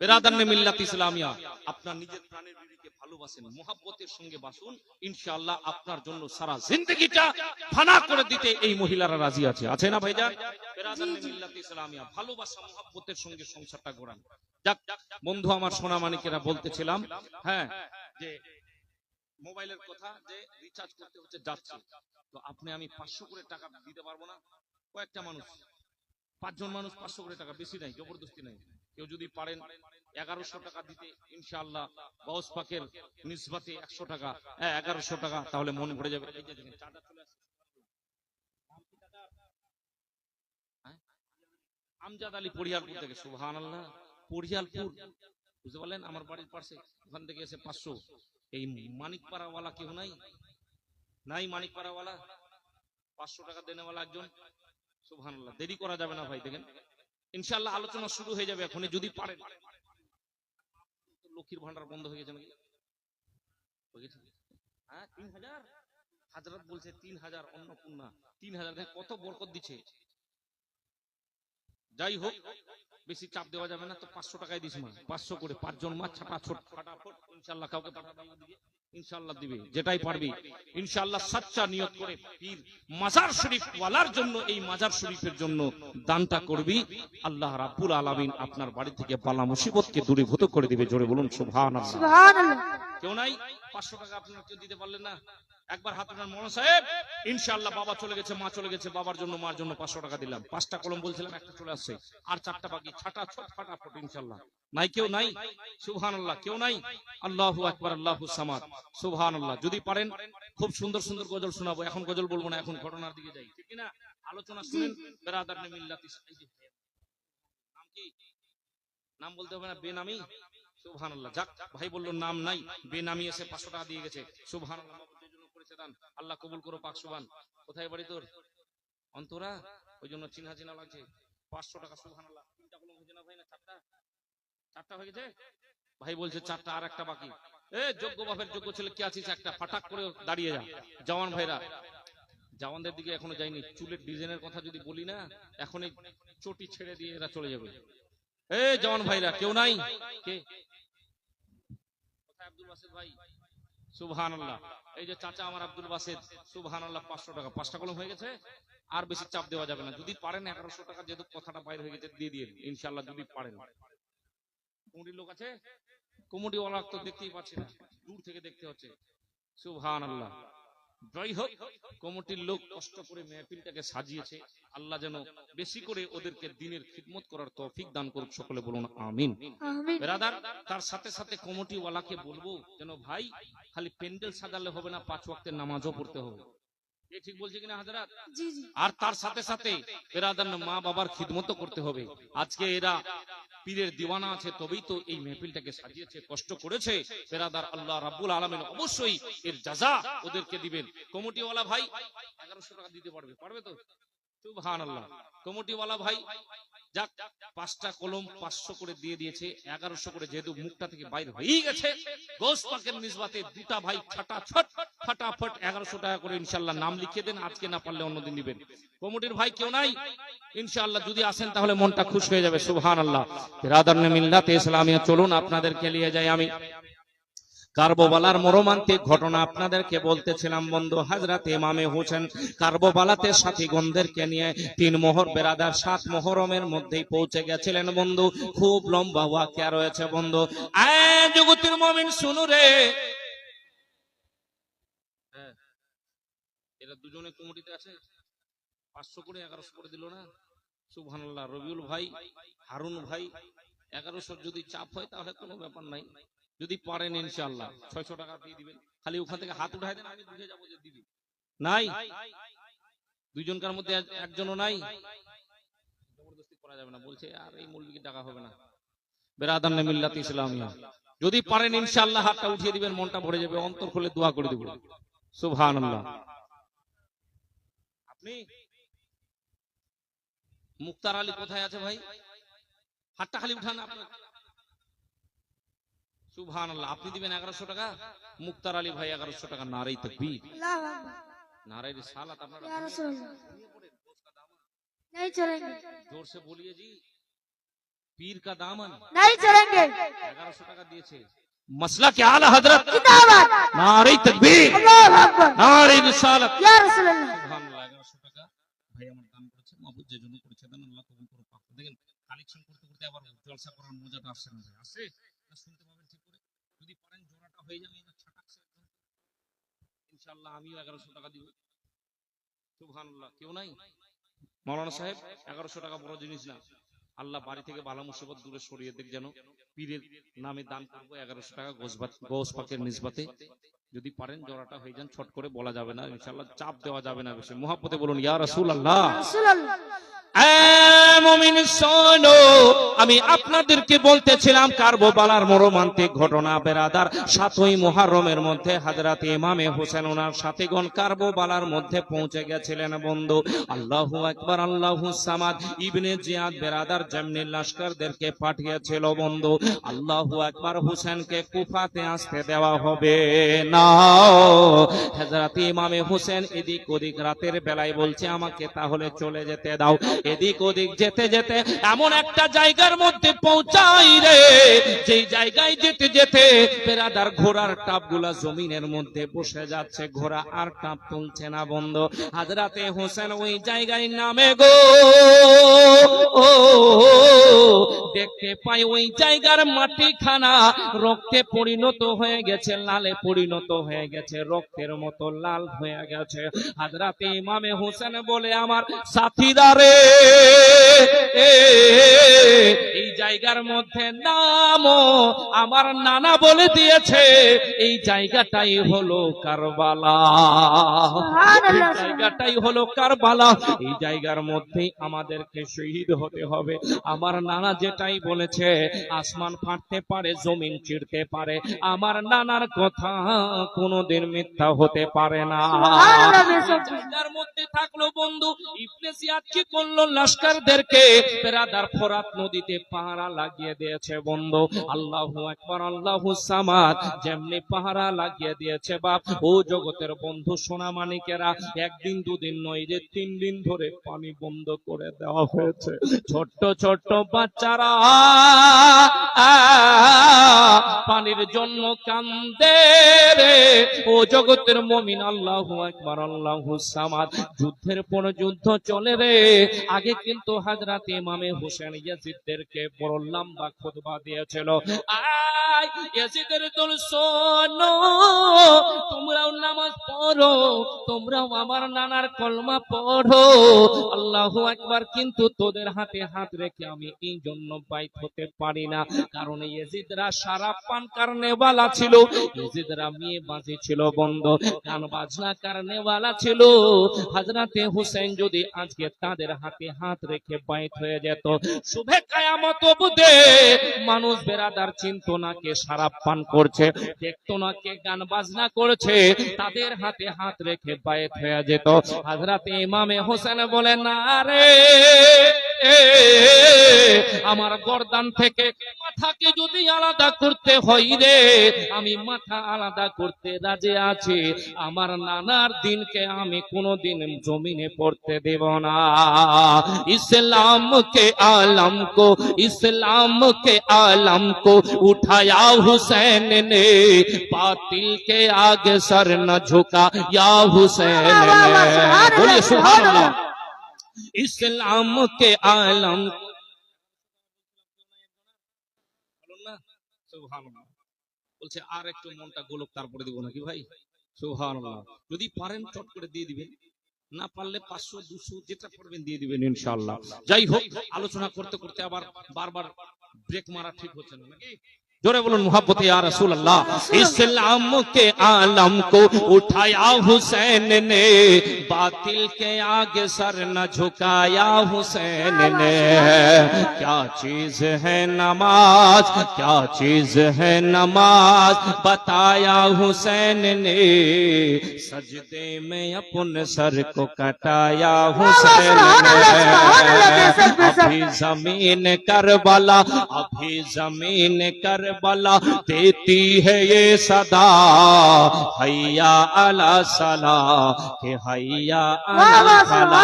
বেরাদার মিল্লাত ইসলামিয়া, আপনার নিজের প্রাণের বিবিকে ভালোবাসেন, মোহাব্বতের সঙ্গে বাসুন, ইনশাআল্লাহ আপনার জন্য সারা জিন্দেগিটা ফানা করে দিতে এই মহিলারা রাজি আছে, আছে না ভাইজান? বেরাদার মিল্লাত ইসলামিয়া, ভালোবাসা মোহাব্বতের সঙ্গে সংসারটা গড়ান। যাক বন্ধু আমার সোনা মানিকেরা, বলতেছিলাম হ্যাঁ যে মোবাইলের কথা, যে রিচার্জ করতে হচ্ছে যাচ্ছে, তো আপনি আমি 500 করে টাকা দিতে পারবো না? কয়েকটা মানুষ, 5 জন মানুষ 500 করে টাকা, বেশি নাই, জবরদস্তি নাই। কেউ যদি পারেন 1100 টাকা দিতে, ইনশাআল্লাহ গাউস পাকের নিসবতে 100 টাকা, 1100 টাকা, তাহলে মন ভরে যাবে। এই যে দেখেন চাটা চলে আসছে, আমজাদ আলী পরিয়ালপুর থেকে, সুবহানাল্লাহ, পরিয়ালপুর, বুঝতে পারলেন? আমার বাড়ির পাশে, ওখান থেকে এসে 500। এই মানিকপাড়া ওয়ালা কেউ নাই? নাই মানিকপাড়া ওয়ালা? 500 টাকা দেনেওয়ালা একজন, সুবহানাল্লাহ। দেরি করা যাবে না ভাই, দেখেন ইনশাআল্লাহ আলোচনা শুরু হয়ে যাবে এখনই, যদি পারেন। লক্ষ্মীর ভান্ডার বন্ধ হয়ে গেছে নাকি? হ্যাঁ 3000 হাজরাত বলছে 3000, অন্নপূর্ণা 3000, দেখেন কত বরকত দিচ্ছে। যাই হোক বেশি চাপ দেওয়া যাবে না, তো 500 টাকায় দিস মা, 500 করে 5 জন মা, ছাটা ছোট ফাটাফট ইনশাআল্লাহ কাউকে দিবে, ইনশাআল্লাহ দিবে, যেটাই পারবি ইনশাআল্লাহ সচ্চা নিয়ত করে পীর মাজার শরীফ ওয়ালার জন্য, এই মাজার শরীফের জন্য দানটা করবি, আল্লাহ রাব্বুল আলামিন আপনার বাড়ি থেকে বালা মুসিবতকে দূরীভূত করে দিবে। জোরে বলুন সুবহানাল্লাহ। সুবহানাল্লাহ। কেউ নাই 500 টাকা আপনারা কেউ দিতে পারলেন না? একবার হাত উঠান মৌলানা সাহেব, ইনশাআল্লাহ বাবা চলে গেছে, মা চলে গেছে, বাবার জন্য মার জন্য 500 টাকা দিলাম। 5টা কলম বলছিলাম, একটা চলে আসছে, আর 4টা বাকি, ছাটা ছোট ফাটাফট ইনশাআল্লাহ। নাই কেউ নাই? সুবহানাল্লাহ, কেউ নাই? আল্লাহু আকবার, আল্লাহু সামাদ, সুবহানাল্লাহ। যদি পারেন খুব সুন্দর সুন্দর গজল শোনাবো, এখন গজল বলবো না, এখন ঘটনার দিকে যাই, ঠিক না? আলোচনা শুনেন বেরাদার মিল্লাত ইসলামিয়া। নাম কি? নাম বলতে হবে না, বেনামি, সুবহানাল্লাহ। যাক ভাই বললো নাম নাই, বেনামি এসে 500 টাকা দিয়ে গেছে, সুবহানাল্লাহ। আল্লাহ কবুল করো পাক সুবহান। কোথায় বাড়ি তোর? অন্তরা, ওই জন্য চিনা চিনা লাগছে। 500 টাকা, সুবহানাল্লাহ। 3টা কলম হয়েছে না ভাই? না 4টা হয়ে গেছে ভাই? বলছে 4টা, আর একটা বাকি। এ যোগ্য বাপের যোগ্য ছেলে কে আছিস, একটা ফাটাক করে দাঁড়িয়ে যা। জওয়ান ভাইরা, জওয়ানদের দিকে এখনো যায়নি, চুলের ডিজাইনের কথা যদি বলি না, এখনই চটি ছেড়ে দিয়ে এরা চলে যাবে। এ জওয়ান ভাইরা কেউ নাই? কে কোথায়? আব্দুল বাসিত ভাই, সুবহানাল্লাহ। এই যে চাচা আমার আব্দুল বাসিত, সুবহানাল্লাহ। 500 টাকা, 5টা কলম হয়ে গেছে, আর বেশি চাপ দেওয়া যাবে না। যদি পারেন 1100 টাকা, যেহেতু কথাটা বাইরে হয়ে গেছে, দিয়ে দিয়ে ইনশাআল্লাহ, যদি পারেন। কমিটির লোক আছে? কমিটি ওয়ালা তো দেখতেই পাচ্ছি না, দূর থেকে দেখতে হচ্ছে, সুবহানাল্লাহ। যাই হোক কমিটির লোক কষ্ট করে মেহফিলটাকে সাজিয়েছে, আল্লাহ যেন বেশি করে ওদেরকে দ্বীনের খিদমত করার তৌফিক দান করুক, সকলে বলুন আমিন। আমিন। বেরাদার, তার সাথে সাথে কমিটি ওয়ালাকে বলবো যেন ভাই খালি প্যান্ডেল সাজালে হবে না, 5 ওয়াক্তের নামাজও পড়তে হবে। এই ঠিক বলছে কিনা হাজরাত? জি জি। আর তার সাথে সাথে বেরাদার মা বাবার খিদমতও করতে হবে। আজকে এরা পীরের দিওয়ানা আছে, তবেই তো এই মেহফিলটাকে সাজিয়েছে, কষ্ট করেছে। বেরাদার, আল্লাহ রাব্বুল আলামিন অবশ্যই এর জাযা ওদেরকে দিবেন। কমিটি ওয়ালা ভাই 1100 টাকা দিতে পারবে? পারবে তো? সুবহানাল্লাহ। কমিটি ওয়ালা ভাই যাক 5টা কলম 500 করে দিয়ে দিয়েছে, 1100 করে, যেহেতু মুখটা থেকে বাইরে হয়ে গেছে, গৌস পাকের নিসবতে 2টা ভাই ছাটা ছট ফাটাফট 1100 টাকা করে ইনশাআল্লাহ নাম লিখে দেন, আজকে না পারলে অন্যদিন দিবেন। কমিটির ভাই কেউ নাই? ইনশাআল্লাহ যদি আসেন তাহলে মনটা খুশি হয়ে যাবে, সুবহানাল্লাহ। বিরাদার মিল্লাত ইসলামিয়া, চলুন আপনাদেরকে নিয়ে যাই আমি কারবালার মর্মান্তিক ঘটনা আপনাদেরকে বলতেছিলাম বন্ধু। হযরত ইমামে হোসেন কারবালাতে সাথীগণদেরকে নিয়ে 3 মোহর বেরাদার 7 মুহররমের মধ্যেই পৌঁছে গেছিলেন বন্ধু। খুব লম্বা ওয়াকিয়া রয়েছে বন্ধু। আয় জগতের মুমিন শুনো রে, এরা দুজনে কমিটিতে আছে, 500 করে 1100 করে দিল না, সুবহানাল্লাহ। রবিউল ভাই, হারুন ভাই, 1100 যদি চাপ হয় তাহলে কোনো ব্যাপার নাই, যদি পারেন ইনশাআল্লাহ 600 টাকা দিয়ে দিবেন। খালি ওখান থেকে হাত উঠাই দেন, আমি বুঝে যাবো যে দিদি নাই। দুইজনকার মধ্যে একজনও নাই, জবরদস্তি করা যাবে না। বলছে আর এই মৌলবীকে টাকা হবে না, বেরাদান মিল্লাত ইসলামিয়া, যদি পারেন ইনশাআল্লাহ হাতটা উঠিয়ে দিবেন, মনটা ভরে যাবে, অন্তর খুলে দোয়া করে দেব। সুবহানাল্লাহ। আপনি মুক্তার আলী কোথায় আছে ভাই? হাতটা খালি উঠান আপনার। সুবহানাল্লাহ। আপনি দিবেন 1100 টাকা, মুক্তার আলী ভাই 1100 টাকা। নারে তাকবীর, अल्लाह अकबर। नारे रिसालत। আপনারা या रसूल अल्लाह, नहीं चलेंगे, जोर से बोलिए जी। पीर का दामन नहीं चलेंगे। 1100 টাকা দিয়েছে। मसला क्या आला हजरत, जिंदाबाद, नारे तकबीर, अल्लाह अकबर, नारे रिसालत। या रसूल अल्लाह। সুবহানাল্লাহ। 1100 টাকা ভাই আমার দান করেছে, মাহবুব যে জন্য করেছে দেন, আল্লাহ কবুল করুক। পাক দেখেন কালেকশন করতে করতে আবার জলসা করার মজাটা আসছে না ভাই, আসছে না? শুনতে পাবেন ঠিক করে। যদি পারেন জোড়াটা হয়ে যাবে না ছাটাকছে ইনশাআল্লাহ, আমিও 1100 টাকা দিব। সুবহানাল্লাহ। কেউ নাই? মাওলানা সাহেব 1100 টাকা বড় জিনিস না, আল্লাহ বাড়ি থেকে বালা মুসিবত দূরে সরিয়ে দেখ। যেন পীরের নামে দান করবো 1100 টাকা গোস পাকের নিসবতে। যদি পারেন জোড়াটা হয়ে যান, ছট করে বলা যাবে না ইনশাআল্লাহ, চাপ দেওয়া যাবে না বেশি। মুহাব্বতে বলুন ইয়া রাসূলুল্লাহ। रसूल अल्लाह, মুমিন শোনো, আমি আপনাদেরকে বলতেছিলাম কারবালার মর্মান্তিক ঘটনা বেরাদার। 7ই মুহররমের মধ্যে হযরত ইমামে হোসেন ওনার সাথীগণ কারবালার মধ্যে পৌঁছে গেছিলেন বন্ধু। আল্লাহু আকবার, আল্লাহু সামাদ। ইবনে জিয়াদ বেরাদার যেমনি লস্করদেরকে পাঠিয়েছিল বন্ধু, আল্লাহু আকবার, হোসেনকে কুফাতে আসতে দেওয়া হবে না। হযরত ইমামে হোসেন এদিক ওদিক রাতের বেলায় বলছে আমাকে তাহলে চলে যেতে দাও। এদিক ওদিক যেতে যেতে এমন একটা জায়গার মধ্যে পৌঁছাই রে, যেই জায়গায় যেতে যেতে পেরাদার ঘোড়ার টাপগুলা জমিনের মধ্যে বসে যাচ্ছে, ঘোড়া আর টাপ তুলছে না বন্ধু। হযরতে হোসেন ওই জায়গায় নামে গো, দেখতে পাই ওই জায়গার মাটিখানা রক্তে পরিণত হয়ে গেছে, লালে পরিণত হয়ে গেছে, রক্তের মতো লাল হয়ে গেছে। হযরতে ইমামে হোসেন বলে আমার সাথীদারে, এই জায়গার মধ্যে নাম আমার নানা বলে দিয়েছে, এই জায়গাটাই হলো কারবালা, এই জায়গাটাই হলো কারবালা। এই জায়গার মধ্যেই আমাদেরকে শহীদ হতে হবে। আমার নানা যেটাই বলেছে, আসমান ফাটতে পারে, জমিন চিরতে পারে, আমার নানার কথা কোনোদিন মিথ্যা হতে পারে না। এই জায়গার মধ্যে থাকলো বন্ধু। ইবনে জিয়াদ কি করলো, লস্করদেরকে বেরাদার ফোরাত নদীতে পাহারা লাগিয়ে দিয়েছে বন্ধু। আল্লাহু আকবার, আল্লাহু সামাদ। যেমনি পাহারা লাগিয়ে দিয়েছে বাপ, ও জগতের বন্ধু সোনা মানিকেরা, একদিন দুদিন নয় যে 3 দিন ধরে পানি বন্ধ করে দেওয়া হয়েছে। ছোট্ট ছোট্ট বাচ্চারা পানির জন্য কান্দে রে, ও জগতের মুমিন। আল্লাহু আকবার, আল্লাহু সামাদ। যুদ্ধের পর যুদ্ধ চলে রে। আগে কিন্তু হযরত ইমামে হোসেন ইয়াজিদদেরকে বড় লম্বা খুতবা দিয়েছিল। আয় ইয়াজিদের দল শোনো, তোমরাও নামাজ পড়ো, তোমরাও আমার নানার কলমা পড়ো। আল্লাহু আকবার। কিন্তু তোদের হাতে হাত রেখে আমি এই জন্য বাইত হতে পারি না, কারণ ইয়াজিদরা সারা পান কারনেওয়ালা ছিল, ইয়াজিদরা মেয়ে বাজি ছিল বন্ধু, গান বাজনা কারনেওয়ালা ছিল। হযরতে হোসেন যদি আজকে তাদের হাতে হাত রেখে বাইত হয়ে যেত, শুভে কিয়ামত অবধি মানুষ বেরাদার চিনতো না কে শরাব পান করছে, দেখতো না কে গান বাজনা করছে, তাদের হাতে হাত রেখে বাইত হয়ে যেত। হযরতে ইমামে হোসেন বলে না রে, আমার গর্দান থেকে মাথাকে যদি আলাদা করতে হয় রে, আমি মাথা আলাদা করতে রাজি আছি। আমার নানার দিনকে আমি কোনোদিন জমিনে পড়তে দেব না। इस्लाम के आलम को, इस्लाम के आलम को उठाया हुसैन ने, बातिल के आगे सर न झुका या हुसैन ने। बोलिए सुभान अल्लाह। इस्लाम के आलम, সুবহানাল্লাহ। বলছে আর একটু মনটা গোলক তারপরে দিব নাকি ভাই? সুবহানাল্লাহ। যদি পারেন চট করে দিয়ে দিবেন, না পারলে 500 200 যেটা করবেন দিয়ে দিবেন ইনশাআল্লাহ। যাই হোক, আলোচনা করতে করতে আবার বারবার ব্রেক মারা ঠিক হচ্ছে না নাকি? जोरे बोलून मोहब्बत या रसूल अल्लाह। इस्लाम के आलम को उठाया हुसैन ने, बातिल के आगे सर न झुकाया हुसैन ने। क्या चीज है नमाज, क्या चीज है नमाज, बताया हुसैन ने, सजदे में अपने सर को कटाया हुसैन ने। अभी जमीन करबला, अभी जमीन करबला देती है ये सदा, हैया अला सला के हैया अला फला।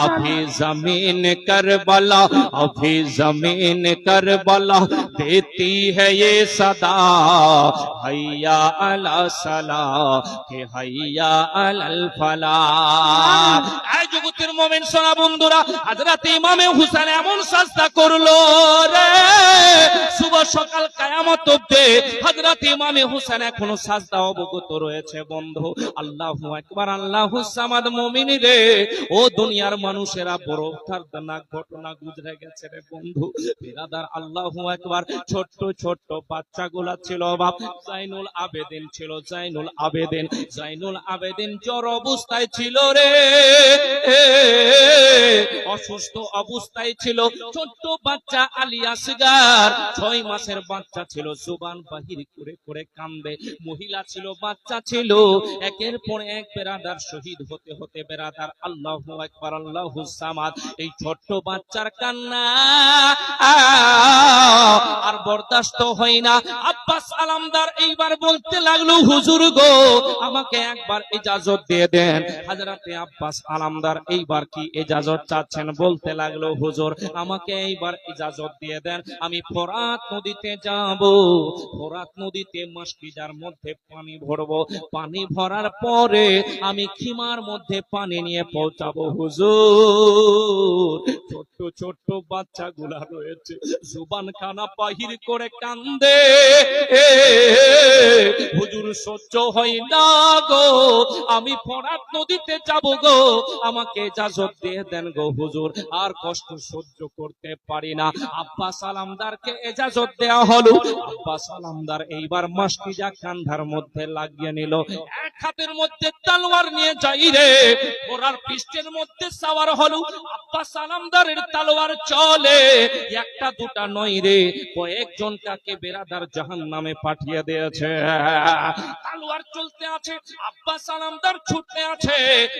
अभी जमीन करबला, अभी जमीन करबला देती है ये सदा, हैया अला सला के हैया अल फला। এই জগতের মুমিন সোনা বন্ধুরা, হযরত ইমামে হুসেন এমন সাজদা করলো রে, শুভ সকাল কিয়ামত অবধি হযরত ইমামে হুসেন এখনো সাজদা অবগত রয়েছে বন্ধু। আল্লাহু আকবার, আল্লাহুস সামাদ। মুমিন রে, ও দুনিয়ার মানুষেরা বড় দর্দনাক ঘটনা গুজরে গেছে রে বন্ধু। বিরাদার আল্লাহু আকবার। ছোট্ট ছোট্ট বাচ্চাগুলা ছিল বাপ। জাইনুল আবেদিন ছিল, জাইনুল আবেদিন, জাইনুল আবেদিন জ্বর অবস্থায় ছিল রে, অসুস্থ অবস্থায় ছিল। ছোট্ট বাচ্চা আলী আসগার 6 মাসের বাচ্চা ছিল, জুবান বাহির করে করে কান্দে। মহিলা ছিল, বাচ্চা ছিল, একের পর এক বেরাদার শহীদ হতে হতে বেরাদার আল্লাহু আকবার, আল্লাহুস সামাদ। এই ছোট্ট বাচ্চার কান্না আর বরদাস্ত হয় না। আব্বাস আলামদার এইবার বলতে লাগলো, হুজুর গো আমাকে একবার ইজাজত দিয়ে দেন। হযরতে আব্বাস আলামদার এইবার কি ইজাজত চাচ্ছেন? বলতে লাগলো, হুজুর আমাকে এইবার ইজাজত দিয়ে দেন, আমি ফোরাত নদীতে যাব। ফোরাত নদীতে মাসকিজার মধ্যে পানি ভরবো, পানি ভরার পরে আমি খিমার মধ্যে পানি নিয়ে পৌঁছাবো। হুজুর ছোট্ট ছোট্ট বাচ্চাগুলা রয়েছে, জুবান খানা বাহির করে কান্দে। হুজুর সহ্য হয় না গো, আমি ফোরাত নদীতে যাব গো, আমাকে ইজাজত দিয়ে দেন গো হুজুর, আর কষ্ট সহ্য করতে পারি না। আব্বাস আলামদারকে ইজাজত দেওয়া হলো। আব্বাস আলামদার এইবার মাসকিজা কান্ধার মধ্যে লাগিয়ে নিল। এক হাতের মধ্যে তলোয়ার নিয়ে যাই রে, ঘোড়ার পৃষ্ঠের মধ্যে সাওয়ার হলো। আব্বাস আলামদারের তলোয়ার চলে, একটা দুটা নয় রে, কয়েকজন কাকে বেরাদার জাহান্নামে পাঠিয়ে দিয়েছে। তলোয়ার চলতে আছে, আব্বাস আলামদার ছুটতে আছে,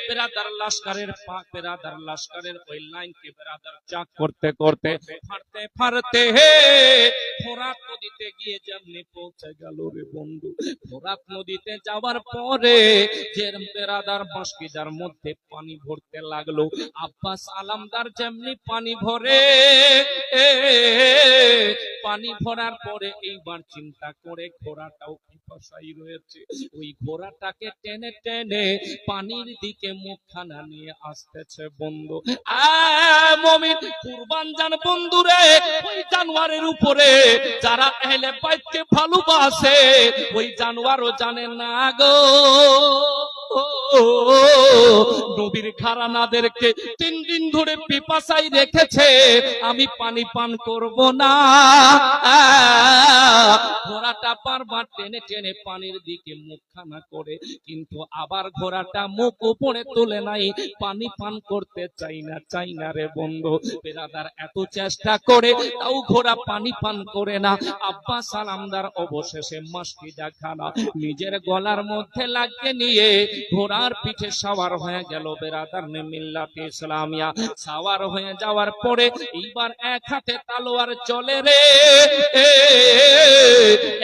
বেরাদার লস্করের পাক, বেরাদার লস্করের ওই লাইনকে বেরাদার চাক করতে করতে ফাড়তে ফাড়তে ফোরাত নদীতে গিয়ে যেমনি পৌঁছে গেল রে বন্ধু। ফোরাত নদীতে যাওয়ার পরে যে বেরাদার মাসকিজার মধ্যে পানি ভরতে লাগলো, আব্বাস আলামদার যেমনি পানি ভরে, পানি ভরার পরে এইবার চিন্তা করে ঘোড়াটাও পিপাসাই রয়েছে, ওই ঘোড়াটাকে টেনে টেনে পানির দিকে মুখখানা নিয়ে আসতেছে বন্ধু। মুমিন কুরবান জান বন্ধুরে, ওই জানোয়ারের উপরে যারা আহলে বাইতকে ভালোবাসে, ওই জানোয়ারও জানে না গো নবীর ঘরানাদেরকে 3 দিন ধরে পিপাসায় রেখেছে, আমি পানি পান করব না। ঘোড়াটা বারবার টেনে টেনে পানির দিকে মুখখানা করে, কিন্তু আবার ঘোড়াটা মুখ উপরে তুলে নাই, পানি পান করতে চাই না রে বন্ধু। বেরাদার এত চেষ্টা করে তাও ঘোড়া পানি পান করে না। আব্বাস আলামদার অবশেষে মাসকিজা খানা নিজের গলার মধ্যে লাগিয়ে নিয়ে ঘোড়ার পিঠে সাওয়ার হয়ে গেল। বেরাদার মিল্লাতে ইসলামিয়া সাওয়ার হয়ে যাওয়ার পরে এইবার এক হাতে তলোয়ার চলে রে,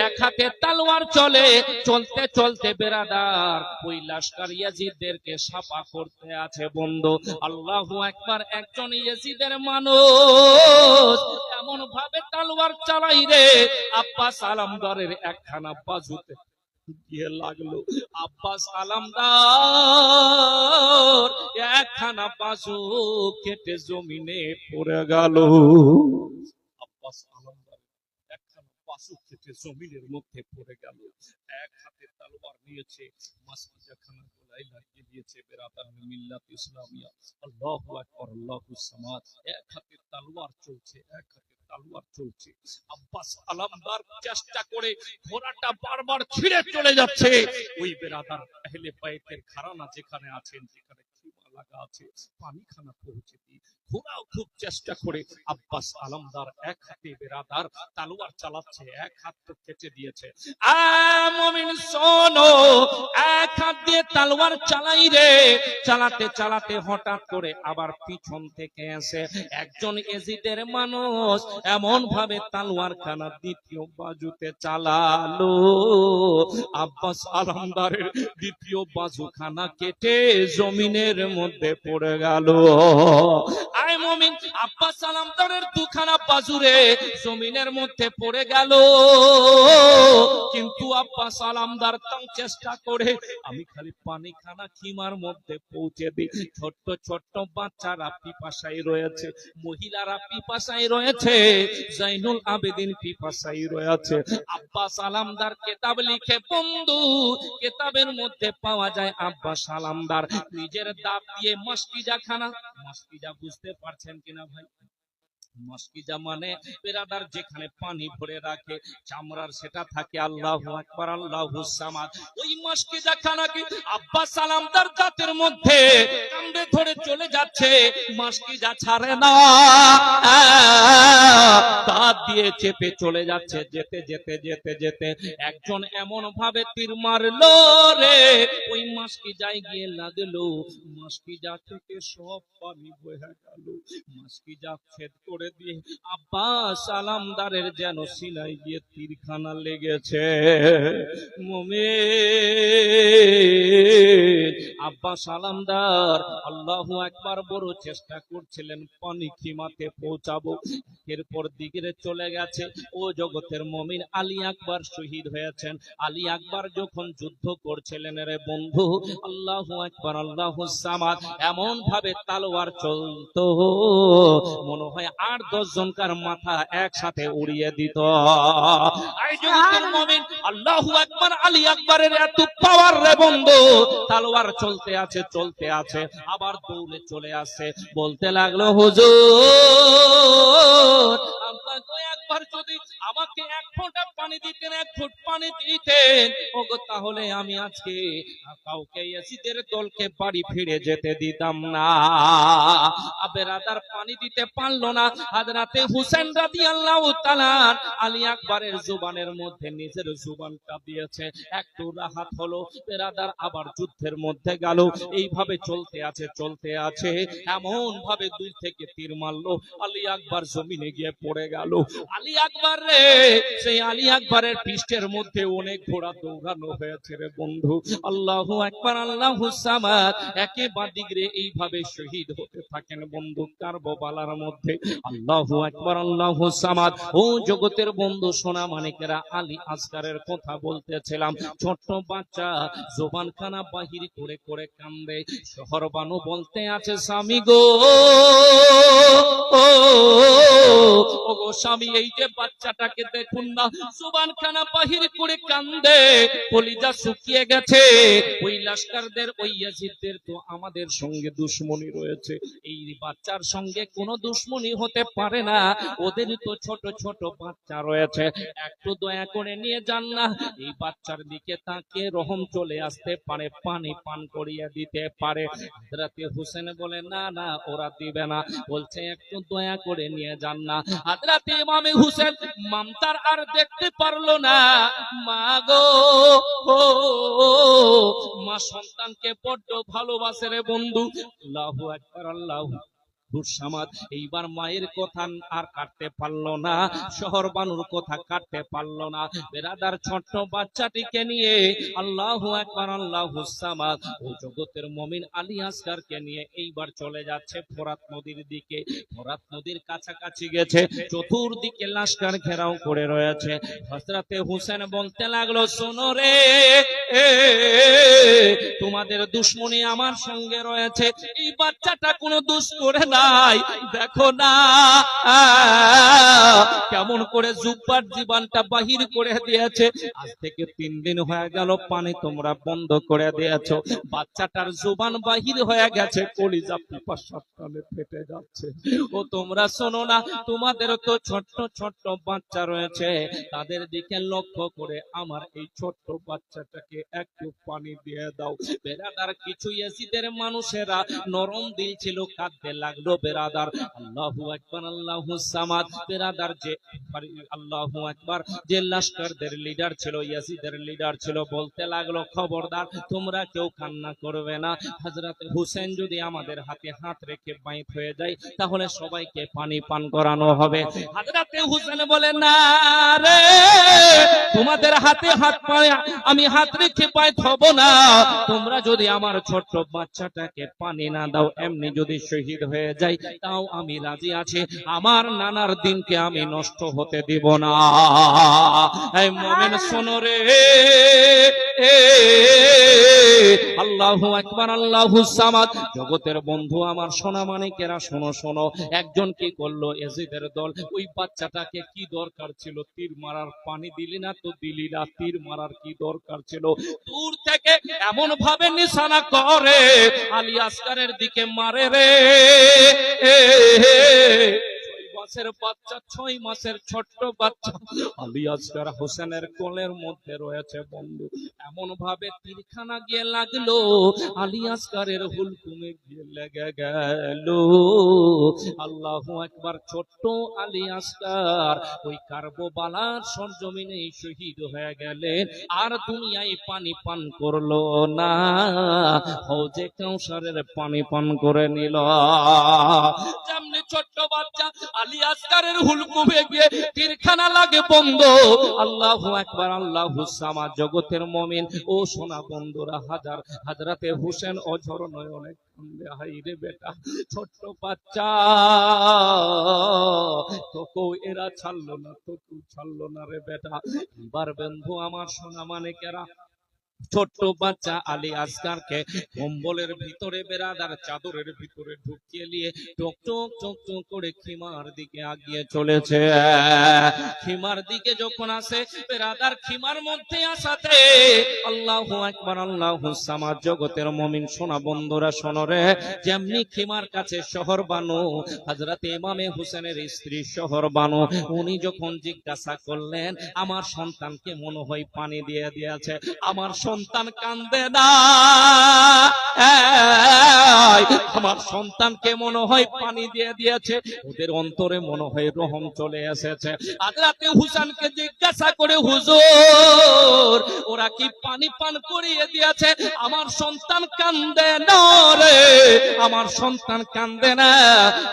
এক হাতে তলোয়ার চলে, চলতে চলতে বেরাদার ওই লস্কর ইয়াজিদদেরকে সাফা করতে আছে বন্ধু। আল্লাহু আকবার। একজন ইয়াজিদের মানুষ এমন ভাবে তলোয়ার চালাই রে, আব্বাস আলামদারের একখানা বাজুতে গিয়ে লাগলো। আব্বাস আলামদার একখানা বাজু কেটে জমিনে পড়ে গেল। আব্বাস আলামদার একখানা বাজু কেটে জমিনের মধ্যে পড়ে গেল। এক হাতে তলোয়ার নিয়েছে, মাসকিজা খানা গলায় লাগিয়ে দিয়েছে। বেরাদার মিল্লাত ইসলামিয়া, আল্লাহু আকবার, আল্লাহুস সামাদ। এক হাতে তলোয়ার চলছে, এক হাতে তালোয়ার চলছে। আব্বাস আলামদার চেষ্টা করে ঘোড়াটা বারবার ছিঁড়ে চলে যাচ্ছে। ওই বেরাদার আহলে বাইতের ঘরানা যেখানে আছেন, যেখানে খিমা লাগা আছে, পানিখানা পৌঁছে দিই। ঘোড়াও খুব চেষ্টা করে, আব্বাস আলামদার এক হাতে বেরাদার তালোয়ার চালাচ্ছে, এক হাত তো কেটে দিয়েছে। মুমিন শোনো, এক হাত দিয়ে তালোয়ার চালাই রে, চালাতে চালাতে হঠাৎ করে আবার পিছন থেকে এসে একজন এজিদের মানুষ এমন ভাবে তালোয়ার খানা দ্বিতীয় বাজুতে চালালো, আব্বাস আলামদারের দ্বিতীয় বাজুখানা কেটে জমিনের মধ্যে পড়ে গেল। আয় মুমিন, আব্বাস আলামদারের দুখানা বাজুরে জমিনের মধ্যে পড়ে গেল, কিন্তু আব্বাস আলামদার তাও চেষ্টা করে আমি খালি পানিখানা খিমার মধ্যে পৌঁছে দিই। ছোট্ট ছোট্ট বাচ্চারা পিপাসায় রয়েছে, মহিলারা পিপাসায় রয়েছে, জাইনুল আবেদিন পিপাসায় রয়েছে। আব্বাস আলামদার কেতাব লিখে বন্ধু, কেতাবের মধ্যে পাওয়া যায় আব্বাস আলামদার নিজের দাঁত দিয়ে মাস্কিজা খানা, মাস্কিজা বুঝতে পারছেন কিনা ভাই? মাস্কিজা মানে পেরাদার যেখানে পানি ভরে রাখে চামড়ার, সেটা থাকে আল্লাহু আকবার আল্লাহুস সামাদ। ওই মাস্কিজা খানাকে আব্বাস আলামদার দাঁতের মধ্যে কামড়ে ধরে চলে যাচ্ছে, মাস্কিজা ছাড়ে না, দাঁত দিয়ে চেপে চলে যাচ্ছে। যেতে যেতে যেতে যেতে একজন এমন ভাবে তীর মারলো রে, ওই মাস্কিজায় গিয়ে লাগলো, মাস্কিজা থেকে সব পানি বয়ে গেল। মাস্কিজা ছেদ করে দিয়ে আব্বাস আলামদারের যেন সিনায় গিয়ে তীরখানা লেগেছে। মুমিন আব্বাস আলামদার আল্লাহু আকবার বড় চেষ্টা করছিলেন পানি খিমাতে পৌঁছাবো, এরপর দিকে চলে গেছে। ও জগতের মুমিন, আলী আকবর শহীদ হয়েছেন। আলী আকবর যখন যুদ্ধ করছিলেন রে বন্ধু, আল্লাহু আকবার আল্লাহুস সামাদ, এমন ভাবে তালোয়ার চলতো মনে হয় 8-10 জনকার মাথা একসাথে উড়িয়ে দিত। আই জগতের মুমিন, আল্লাহু আকবার, আলী আকবরের এত পাওয়ার রে বন্ধু, তালোয়ার চলতে আছে চলতে আছে, আবার দৌড়ে চলে আসে, বলতে লাগলো হুজুর আপনাকে একবার যদি আমাকে 1 ফোঁটা পানি দিতেন, 1 ফুট পানি দিতেন, ওগো তাহলে আমি আজকে কাউকে ইয়াজিদের দলকে বাড়ি ফিরে যেতে দিতাম না। বেরাদার পানি দিতে পারলো না। হযরতে হুসেন রাদিয়াল্লাহু তাআলা আলী আকবরের জুবানের মধ্যে নিজের জুবানটা দিয়েছে, একটু রাহাত হলো। বেরাদার আবার যুদ্ধের মধ্যে গেল। এইভাবে চলতে আছে চলতে আছে, এমন ভাবে দূর থেকে তীর মারলো, আলী আকবর জমিনে গিয়ে পড়ে গেল। আলী আকবর রে, সেই আলী আকবরের পৃষ্ঠের মধ্যে অনেক ঘোড়া দৌড়ানো হয়েছে রে বন্ধু। আল্লাহু আকবার আল্লাহুস সামাদ, একেবারে দিগরে এইভাবে শহীদ হতে থাকেন বন্ধু কারবালার মধ্যে। আল্লাহু আকবার আল্লাহুস সামাদ। ও জগতের বন্ধু সোনা মানিকেরা, আলী আসগারের কথা বলতেছিলাম। ছোট্ট বাচ্চা জবানখানা বাহির করে করে কান্দে। শহর বানু বলতে আছে, স্বামী গো, ও গো স্বামী, এই যে বাচ্চাটাকে দেখুন না, জবানখানা বাহির করে কান্দে, কলিজা শুকিয়ে গেছে। ওই লস্করদের, ওই ইয়াজিদদের তো আমাদের সঙ্গে দুশ্মনী রয়েছে, এই বাচ্চার সঙ্গে কোনো দুশ্মনী হতে পারে না, ওদের তো ছোট ছোট বাচ্চা রয়েছে, একটু দয়া করে নিয়ে যান না। এই বাচ্চার দিকে তাকে রহম চলে আসতে পারে, পানি পান করিয়ে দিতে পারে। হযরতে হুসেন বলে না না, ওরা দিবে না, বলছে একটু দয়া করে নিয়ে যান না। হযরতে ইমামে হুসেন মমতার আর দেখতে পারলো না, মা গো, মা সন্তানকে বড্ড ভালোবাসে রে বন্ধু। আল্লাহু আকবার আল্লাহু সামাদ। এইবার মায়ের কথা আর কাটতে পারলো না, শহর বানুর কথা কাটতে পারলো না। বেরাদার ছোট্ট বাচ্চাটিকে নিয়ে আল্লাহু আকবার আল্লাহুস সামাদ, ও জগতের মুমিন আলী আসগারকে নিয়ে এইবার চলে যাচ্ছে ফোরাত নদীর দিকে। ফোরাত নদীর কাছাকাছি গেছে, চতুর্দিকে লস্কর ঘেরাও করে রয়েছে। হযরতে হুসেন বলতে লাগলো, শোনো রে, তোমাদের দুশ্মনী আমার সঙ্গে রয়েছে, এই বাচ্চাটা কোনো দোষ করে না, নাই, দেখো না কেমন করে জুব্বার জীবনটা বাহির করে দিয়েছে। আজ থেকে 3 দিন হয়ে গেল পানি তোমরা বন্ধ করে দিয়েছো, বাচ্চাটার জুবান বাহির হয়ে গেছে, কলিজা পিপাসার টানে ফেটে যাচ্ছে। ও তোমরা শোনো না, তোমাদের তো ছোট্ট ছোট্ট বাচ্চা রয়েছে, তাদের দিকে লক্ষ্য করে আমার এই ছোট্ট বাচ্চাটাকে একটু পানি দিয়ে দাও। বেরাদার কিছু ইয়াজিদের মানুষেরা নরম দিল ছিল, কাঁদতে লাগলো বেরাদার। আল্লাহু আকবার, আল্লাহু সামাদ। বেরাদার যে আল্লাহু আকবার, যে লস্করদের লিডার ছিল, ইয়াজিদের লিডার ছিল, বলতে লাগলো খবরদার তোমরা কেউ কান্না করবে না, হযরত হুসেন যদি আমাদের হাতে হাত রেখে বাইত হয়ে যায় তাহলে সবাইকে পানি পান করানো হবে। হযরত হুসেন বলে না রে, তোমাদের হাতে হাত পায়ে আমি হাত রেখে বাইত হব না, তোমরা যদি আমার ছোট্ট বাচ্চাটাকে পানি না দাও, এমনি যদি শহীদ হয়ে যায় তাও আমি রাজি আছি, আমার নানার দিনকে আমি নষ্ট হতে দিব না। এই মুমিন শোনো রে, আল্লাহু আকবার, আল্লাহু সামাদ। জগতের বন্ধু আমার সোনা মানিকেরা শোনো শোনো, একজন কি করলো ইয়াজিদের দল, ওই বাচ্চাটাকে কি দরকার ছিল, তীর মারার, পানি দিলি না তো দিলি না, তীর মারার কি দরকার ছিল, দূর থেকে এমন ভাবে নিশানা করে আলী আসকারের দিকে মারে রে। 6 মাসের বাচ্চা, 6 মাসের ছোট্ট বাচ্চা আলী আসকার হোসেনের কোলের মধ্যে রয়েছে বন্ধু, এমন ভাবে তীরখানা গিয়ে লাগলো, আলী আসকারের হুলকুমে গিয়ে লেগে গেল। আল্লাহু আকবার। ছোট্ট আলী আসকার ওই কারবালার সরজমিনে শহীদ হয়ে গেলেন, আর দুনিয়ায় পানি পান করলো না, হৌজে কাউসারের পানি পান করে নিল। যেমনি ছোট্ট বাচ্চা আলী আসকারের হুলকুমে গিয়ে তীরখানা লাগে বন্ধ। আল্লাহু আকবার, আল্লাহু সামাদ। জগতের মুমিন ও সোনা বন্ধুরা, হযরতে হুসেন অঝর নয়নে কান্দে, হাই রে বেটা, ছোট্ট বাচ্চা তোকে এরা ছাড়লো না, তোকে ছাড়লো না রে বেটা। এবার বন্ধু আমার সোনা মানিকেরা, ছোট্ট বাচ্চা আলী আসগারকে কম্বলের ভিতরে, বেরাদার চাদরের ভিতরে ঢুকিয়ে নিয়ে টক টক টক টক করে খিমার দিকে আগিয়ে চলেছে। খিমার দিকে যখন আসে বেরাদার, খিমার মধ্যে আসাতে আল্লাহু আকবার, আল্লাহু সামাদ। জগতের মুমিন সোনা বন্ধুরা শোনো রে, যেমনি খিমার কাছে শহর বানু, হযরত ইমামে হুসেনের স্ত্রী শহর বানু, উনি যখন জিজ্ঞাসা করলেন আমার সন্তানকে মনে হয় পানি দিয়ে দিয়েছে, আমার সন্তান কান্দে না, আমার সন্তানকে মনে হয় পানি দিয়ে দিয়েছে, ওদের অন্তরে মনে হয় রহম চলে এসেছে। হযরত হুসেনকে জিজ্ঞাসা করে হুজুর ওরা কি পানি পান করিয়ে দিয়েছে, আমার সন্তান কান্দে না রে, আমার সন্তান কান্দে না।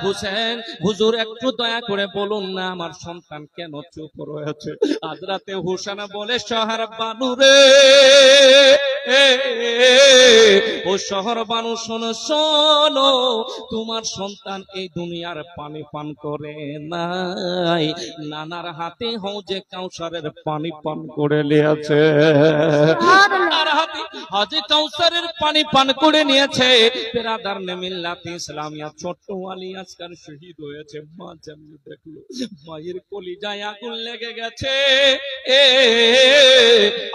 হুসেন হুজুর একটু দয়া করে বলুন না আমার সন্তান কেন চুপ রয়েছে। হযরত হুসেন বলে শহর বানু রে, ও শহর বানু শোনো শোনো, তোমার সন্তান এই দুনিয়ার পানি পান করে নাই, নানার হাতে হৌজে কাউসারের পানি পান করে নিয়েছে, নানার হাতে হৌজে কাউসারের পানি পান করে নিয়েছে। বেরাদার নে মিল্লাত ইসলামিয়া, ছোট্ট আলী আসকার শহীদ হয়েছে। মা যেমনি দেখলো মায়ের কলিজায় আগুন লেগে গেছে।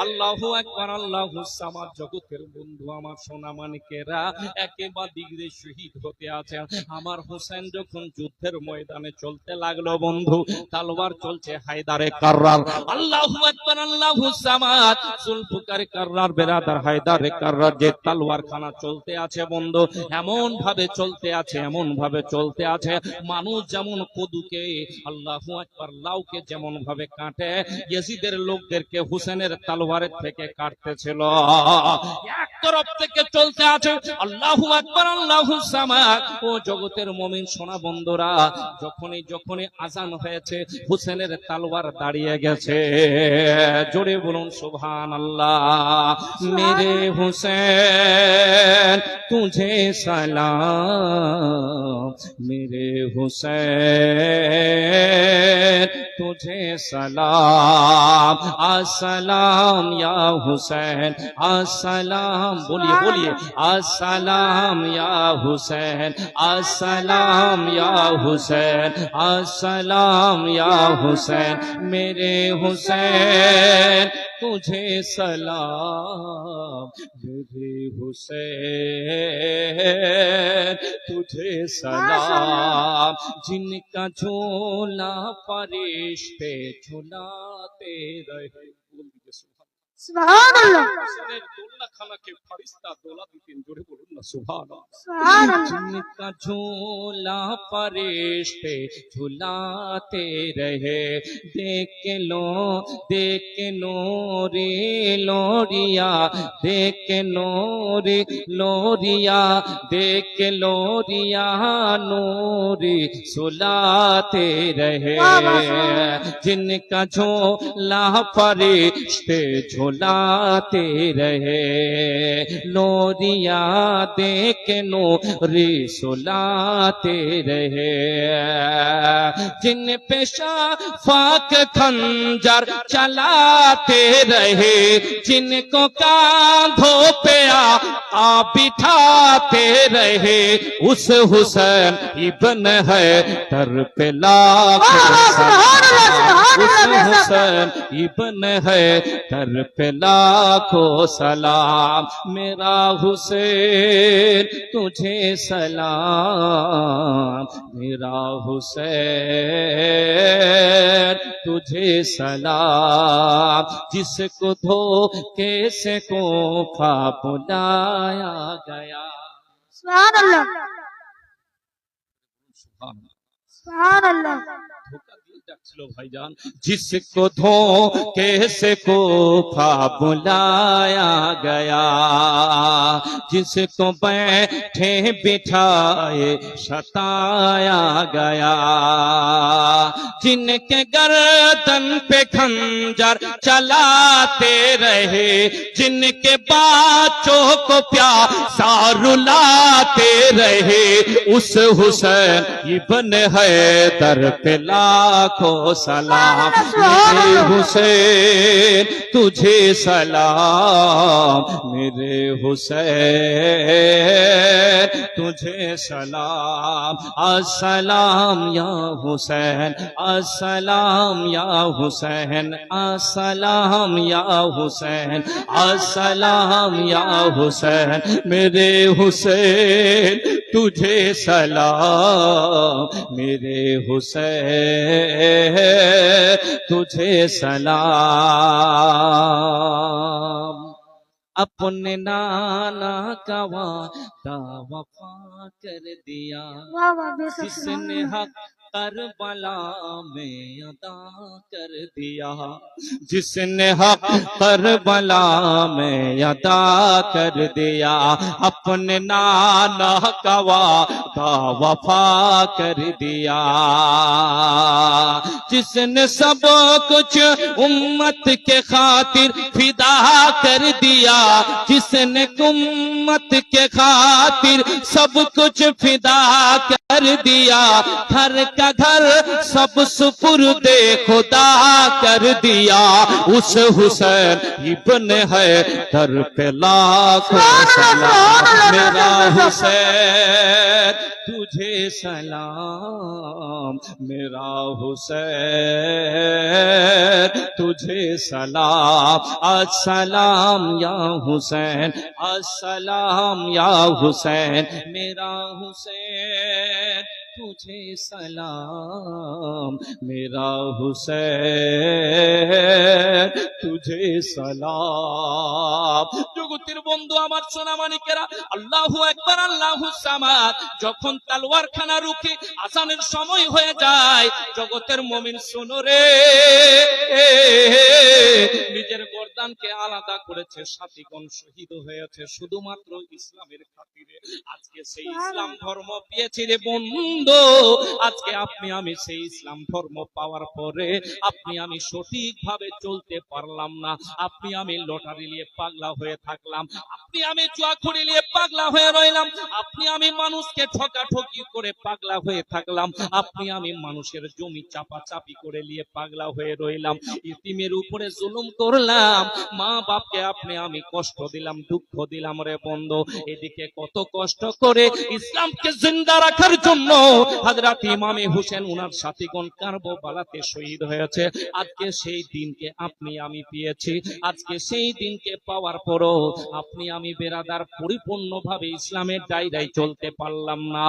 আল্লাহু আকবার, আল্লাহু সামাদ। জগতের বন্ধু আমার সোনা মানিকেরা, একেবারে দিগরে শহীদ হতে আছে। আমার হোসেন যখন যুদ্ধের ময়দানে চলতে লাগলো বন্ধু, তলোয়ার চলছে হায়দারে কাররার। আল্লাহু আকবার, আল্লাহু সামাদ। জুলফিকার কাররার, বেরাদার হায়দারে কাররার যে তলোয়ার খানা চলতে আছে বন্ধু, এমন ভাবে চলতে আছে, এমন ভাবে চলতে আছে, মানুষ যেমন কদুকে, আল্লাহু আকবার, লাউকে যেমন ভাবে কাটে, ইয়াজিদের লোকদেরকে হুসেনের তলোয়ারের থেকে কাটতেছিল। এক তরফ থেকে চলতে আছে, আল্লাহু আকবার, আল্লাহু সামাদ। ও জগতের মুমিন সোনা বন্ধুরা, যখনই যখনই আজান হয়েছে হুসেনের তলোয়ার দাঁড়িয়ে গেছে। জোরে বলুন সুবহানাল্লাহ। মেরে হুসেন তুঝে সালাম, মেরে হুসেন तुझे सलाम, अस्सलाम या हुसैन, अस्सलाम अस्सलाम बोलिए बोलिए अस्सलाम या हुसैन अस्सलाम या हुसैन अस्सलाम या हुसैन मेरे हुसैन तुझे सलाम मेरे हुसैन तुझे सलाम जिनका झोला फरिश्ते झुलाते रहे सुभान अल्लाह हुसैনের দোলনা খানাকে ফেরেশতা দোলা দিতেন জোরে বলুন না সুবহানাল্লাহ सुभान अल्लाह जिनका झोला फरिश्ते झुलाते रहे देख के नूरी लोरिया देख के नूरी लोरिया देख के लोरिया नूरी सुलाते रहे जिनका झोला फरिश्ते झुलाते रहे लोरिया देख के नूरी सुलाते रहे जिन पे शाफाक खंजर चलाते रहे जिनको कांधों पे आ बिठाते रहे उस हुसैन इब्न है तर पे लाखों सलाम उस हुसैन इब्न है तर पे लाखों सलाम मेरा हुसैन तुझे सलाम मेरा हुसैन तुझे सलाम जिसको धोखे से कोफा बुलाया गया सुभान अल्लाह सुभान अल्लाह धोखा दिए जाच्छिलो भाईजान जिसको धोखे से कोफा बुलाया गया जिसको बैठे बिठाए सताया गया जिनके गर्दन पे खंजर चलाते रहे जिनके बच्चों को प्यासा रुलाते रहे उस हुसैन इब्न हैदर पे लाखों सलाम मेरे हुसैन तुझे सलाम मेरे हुसैन तुझे सलाम अस्सलाम या हुसैन अस्सलाम या हुसैन अस्सलाम या हुसैन अस्सलाम या हुसैन मेरे हुसैन तुझे सलाम मेरे हुसैन तुझे सलाम अपने नाना का वादा वफा कर दिया वाह वाह बेशक जिसने हक करबला में अदा कर दिया जिसने हक करबला में अदा कर दिया अपने नाना का वादा वफा कर दिया जिसने सब कुछ उम्मत के खातिर फिदा कर दिया जिसने उम्मत के खातिर सब कुछ फिदा कर दिया घर का घर सब सुपुर्दे खुदा कर दिया उस हुसैन इब्न है दर पे लाखों सलाम मेरा हुसैन तुझे सलाम मेरा हुसैन तुझे सलाम अस्सलाम या हुसैन अस्सलाम या हुसैन मेरा हुसैन तुझे सलाम मेरा हुसैन तुझे सलाम জগতের বন্ধু আমার সোনা মানিকেরা আল্লাহু আকবার আল্লাহু সামাদ যখন তলোয়ার খানা রুখে আজানের সময় হয়ে যায় জগতের মুমিন শোনো রে নিজের গর্দানকে আলাদা করেছে সাথীগণ শহীদ হয়েছে শুধুমাত্র ইসলামের খাতিরে আজকে সেই ইসলাম ধর্ম পেয়েছি রে বন্ধু। আজকে আপনি আমি সেই ইসলাম ধর্ম পাওয়ার পরে আপনি আমি সঠিকভাবে চলতে পারলাম না। আপনি আমি লটারি নিয়ে পাগলা হয়ে থাকলাম, আপনি আমি জুয়াখুরি নিয়ে পাগলা হয়ে রইলাম, আপনি আমি মানুষকে ঠকাঠকি করে পাগলা হয়ে থাকলাম, আপনি আমি মানুষের জমি চাপাচাপি করে নিয়ে পাগলা হয়ে রইলাম, ইতিমের উপরে জুলুম করলাম, মা বাপকে আপনি আমি কষ্ট দিলাম, দুঃখ দিলাম রে বন্ধু। এদিকে কত কষ্ট করে ইসলামকে জিন্দা রাখার জন্য হযরত ইমামে হোসেন ওনার সাথীগণ কারবালাতে শহীদ হয়েছে। আজকে সেই দিনকে আপনি আমি পেয়েছি। আজকে সেই দিনকে পাওয়ার পরও আপনি আমি বেরাদার পরিপূর্ণভাবে ইসলামের দায়রায় চলতে পারলাম না।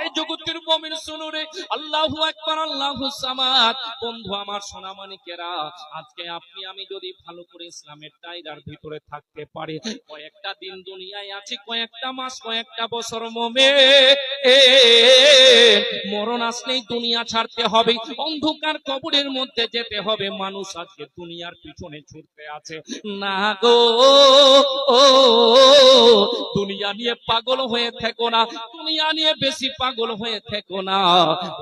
এই জগতের মুমিন শুনো রে, আল্লাহু আকবার, আল্লাহুস সামাদ। বন্ধু আমার সোনামানিকেরা, আজকে আপনি আমি যদি ভালো করে ইসলামের দায়রার ভিতরে থাকতে পারি, কয়েকটা দিন দুনিয়ায় আছি, কয়েকটা মাস, কয়েকটা বছর, মরণ আসলেই দুনিয়া ছাড়তে হবে, অন্ধকার কবরের মধ্যে যেতে হবে। মানুষ আজকে দুনিয়ার পিছনে ছুটতে আছে না গো, দুনিয়া নিয়ে পাগল হয়ে থেকো না, দুনিয়া নিয়ে বেশি পাগল হয়ে থেকো না,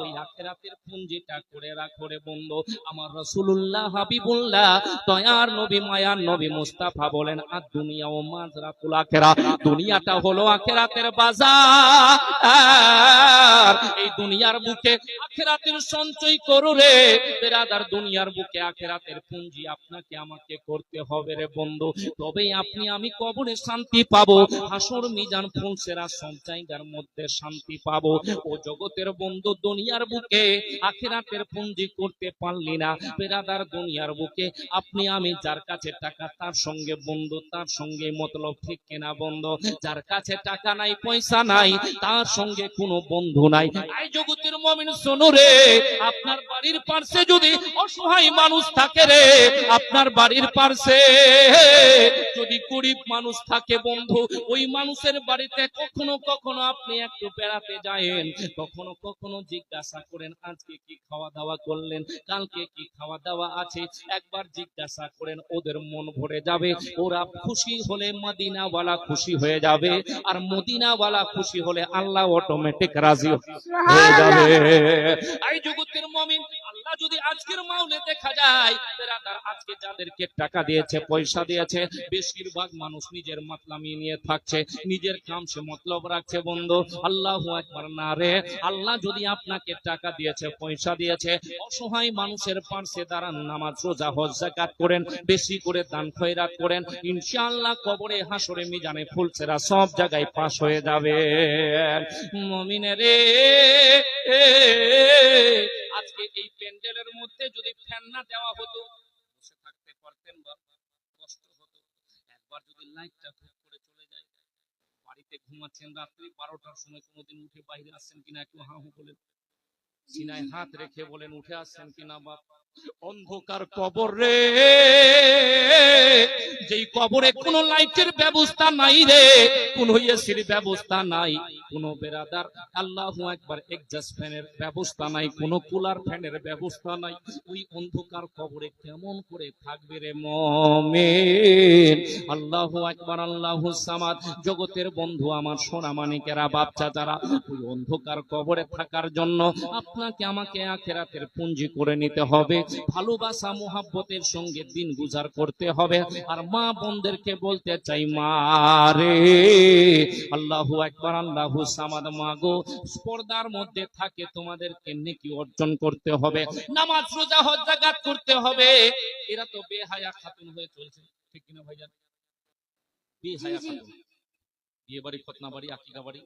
ওই আখিরাতের পুঞ্জিটা করে রাখো রে বন্ধু। আমার রাসূলুল্লাহ হাবিবুল্লাহ দয়ার নবী মায়ার নবী মুস্তাফা বলেন, আর দুনিয়া ও মাজরাতুল আখিরা, দুনিয়াটা হলো আখিরাতের বাজার। এই দুনিয়ার বুকে আখিরাতের সঞ্চয় করো রে বেরাদার, দুনিয়ার বুকে আখিরাতের পুঞ্জি আপনাকে আমাকে করতে হবে রে বন্ধু, তবেই আপনি আমি কবরে শান্তি পাবো, হাসর মিজান ফুলসেরা সব জায়গার মধ্যে শান্তি পাবো। ও জগতের বন্ধু, দুনিয়ার বুকে আখিরাতের পুঞ্জি করতে পারলি না বেরাদার, দুনিয়ার বুকে আপনি আমি যার কাছে টাকা তার সঙ্গে বন্ধু, তার সঙ্গে মতলব, ঠিক কিনা বন্ধু? যার কাছে টাকা নাই, পয়সা নাই, তার সঙ্গে কোনো বন্ধু নাই। এই জগতের মুমিন শোনো রে, আপনার বাড়ির পাশে যদি অসহায় মানুষ থাকে রে, আপনার বাড়ির পাশে যদি গরিব মানুষ থাকে বন্ধু, ওই মানুষের বাড়িতে কখনো কখনো আপনি একটু বেড়াতে যায়েন, কখনো কখনো জিজ্ঞাসা করেন আজকে কি খাওয়া দাওয়া করলেন, কালকে কি খাওয়া দাওয়া আছে, একবার জিজ্ঞাসা করেন, ওদের মন ভরে যাবে। ওরা খুশি হলে মদিনাওয়ালা খুশি হয়ে যাবে, আর মদিনাওয়ালা খুশি হলে আল্লাহ অটোমেটিক রাজি হয়ে যাবে। এই জগতের মুমিন, আল্লাহ যদি আজকের মাওলে দেখা যায় বেরাদার, আজকে যাদেরকে টাকা দিয়েছে, পয়সা দিয়েছে, বেশিরভাগ মানুষ নিজের মাতলামি নিয়ে থাকছে, নিজের কাম সে মতলব রাখছে বন্ধু। আল্লাহু আকবার না রে, আল্লাহ যদি আপনাকে টাকা দিয়েছে, পয়সা দিয়েছে, অসহায় মানুষের পাশে দাঁড়ান, নামাজ রোজা হজ যাকাত করেন, বেশি করে দান খয়রাত করেন, ইনশাআল্লাহ কবরে হাসরে মিজানে ফুলসেরা সব জায়গায় পাস হয়ে যাবে। মুমিনেরে, আজকে এই প্যান্ডেলের মধ্যে যদি ফ্যান না দেওয়া হতো, বসে থাকতে পারতেন বা কষ্ট হতো। একবার যদি লাইটটা খুব করে চলে যায়, বাড়িতে ঘুমাচ্ছেন রাত্রি 12টার সময়, কোনোদিন উঠে বাইরে আসছেন কিনা একটু হা হু বলেন, সিনায় হাত রেখে বলেন উঠে আসছেন কিনা বাপ। অন্ধকার কবর রে, যেই কবরে কোনো লাইটের ব্যবস্থা নাই রে, কোনো এসির ব্যবস্থা নাই, কোনো বেরাদার আল্লাহু আকবার এক্সজস্ট ফ্যানের ব্যবস্থা নাই, কোনো কুলার ফ্যানের ব্যবস্থা নাই, ওই অন্ধকার কবরে কেমন করে থাকবে রে মুমিন? আল্লাহু আকবার, আল্লাহুস সামাদ। জগতের বন্ধু আমার সোনা মানিকেরা, বাচ্চা যারা, ওই অন্ধকার কবরে থাকার জন্য আপনাকে আমাকে আখিরাতের পুঞ্জি করে নিতে হবে, ভালোবাসা মোহাব্বতের সঙ্গে দিন গুজার করতে হবে। আর মা বোনদেরকে বলতে চাই, মা রে, আল্লাহু আকবার, আল্লাহুস সামাদ, মা গো, পর্দার মধ্যে থাকে তোমাদেরকে নেকি অর্জন করতে হবে, নামাজ রোজা হজ যাকাত করতে হবে। এরা তো বেহায়া খাতুন হয়ে চলছে, ঠিক কিনা ভাইজান? বেহায়া খাতুন, বিয়ে বাড়ি, খতনা বাড়ি, আকিকা বাড়ি,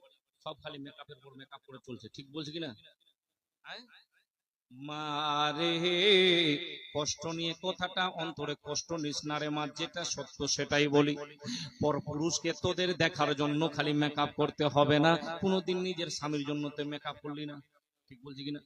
সব খালি মেকআপের পর মেকআপ করে চলছে, ঠিক বলছে কিনা? মারে, কষ্ট নিয়ে কথাটা অন্তরে কষ্ট নিস না রে মা, যেটা সত্য সেটাই বলি। পর পুরুষকে তোদের দেখার জন্য খালি মেকআপ করতে হবে না, কোনোদিন নিজের স্বামীর জন্য তো মেকআপ করলি না, ঠিক বলছি কিনা?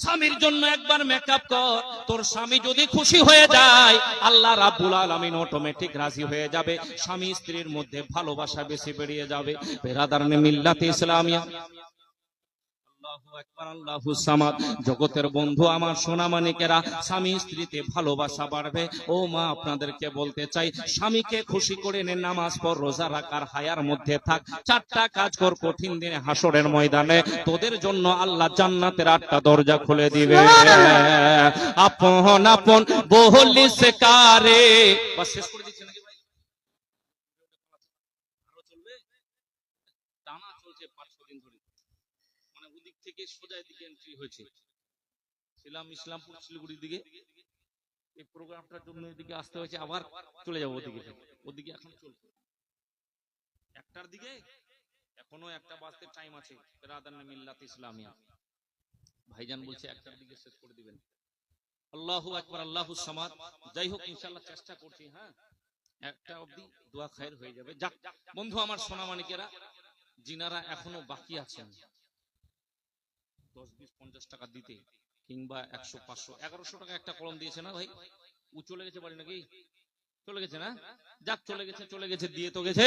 স্বামীর জন্য একবার মেকআপ কর, তোর স্বামী যদি খুশি হয়ে যায় আল্লাহ রাব্বুল আলামিন অটোমেটিক রাজি হয়ে যাবে, স্বামী স্ত্রীর মধ্যে ভালোবাসা বেশি বেরিয়ে যাবে। বেরাদারনে মিল্লাতে ইসলামিয়া, আল্লাহু আকবার, আল্লাহু সামাদ। জগতের বন্ধু আমার সোনামানিকেরা, স্বামী স্ত্রীতে ভালোবাসা বাড়বে। ও মা, আপনাদেরকে বলতে চাই, স্বামীকে খুশি করে নে, নামাজ পড়, রোজা রাখার হায়ার মধ্যে থাক, চারটা কাজ কর, কঠিন দিনে হাসরের ময়দানে তোদের জন্য আল্লাহ জান্নাতের 8টা দরজা খুলে দিবে। আপন আপন বলিস কারে। বাস শেষ করে দিচ্ছি নাকি ভাই? আরো চলবে? টানা চলছে 5-6 দিন ধরে, মানে ওদিক থেকে সোজা দিকে এন্ট্রি হয়েছে। ছিলাম ইসলামপুর শিলিগুড়ির দিকে, এই প্রোগ্রামটার জন্য এদিকে আসতে হয়েছে, আবার চলে যাবো ওদিকে। ওদিকে এখন চলছে 1টার দিকে, এখনো 1টা বাজতে টাইম আছে। বেরাদান মিল্লাত ইসলামিয়া ভাইজান বলছে 1টার দিকে শেষ করে দিবেন। আল্লাহু আকবার, আল্লাহু সামাদ। যাই হোক, ইনশাআল্লাহ চেষ্টা করছি। হ্যাঁ, 1টা অবধি দোয়া খায়ের হয়ে যাবে। যাক বন্ধু আমার সোনামানিকেরা, যিনারা এখনো বাকি আছেন 10, 20, 50 টাকা দিতে, কিংবা 100, 500, 1100 টাকা একটা কলম দিয়েছে না ভাই? ও চলে গেছে বাড়ি নাকি? চলে গেছে না? যাক, চলে গেছে, চলে গেছে, দিয়ে তো গেছে।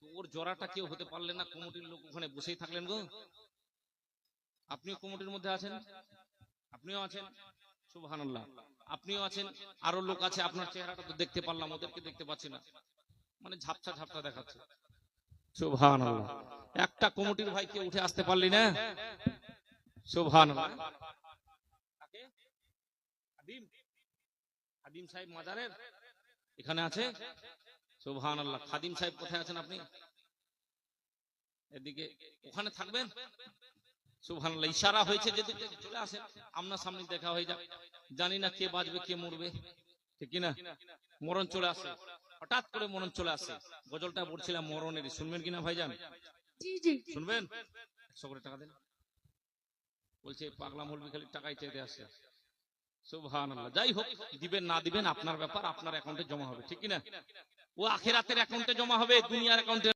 তো ওর জোড়াটা কেউ হতে পারলেন না, কমিটির লোক ওখানে বসেই থাকলেন গো। আপনিও কমিটির মধ্যে আছেন, আপনিও আছেন, সুবহানাল্লাহ, আপনিও আছেন, আরো লোক আছে। আপনার চেহারাটা তো দেখতে পারলাম, ওদেরকে দেখতে পাচ্ছি না, মানে ঝাপসা ঝাপসা দেখাচ্ছে। সুবহানাল্লাহ, একটা কমিটির ভাইকে উঠে আসতে পারলি না? সুবহানাল্লাহ। কাকে? খাদিম, খাদিম সাহেব মাজারের এখানে আছে। সুবহানাল্লাহ, খাদিম সাহেব কোথায় আছেন আপনি? এদিকে, ওখানে থাকবেন। সুবহানাল্লাহ, ইশারা হয়েছে যেদিকে চলে আসেন, আমনা সামনে দেখা হয়ে যাক। জানি না কে বাঁচবে কে মরবে, ঠিক কিনা? মরণ চলে আসে, হঠাৎ করে মরণ চলে আসে। গজলটা পড়ছিলাম মরণের, শুনবেন কিনা ভাইজান? জি জি। শুনবেন? 100 করে টাকা দেন। বলছে পাগলা মৌলবি খালি টাকাই চাইতে আসে। সুবহানাল্লাহ। যাই হোক, দিবেন না দিবেন আপনার ব্যাপার, আপনার অ্যাকাউন্টে জমা হবে, ঠিক কিনা? ও আখিরাতের অ্যাকাউন্টে জমা হবে, দুনিয়ার অ্যাকাউন্টে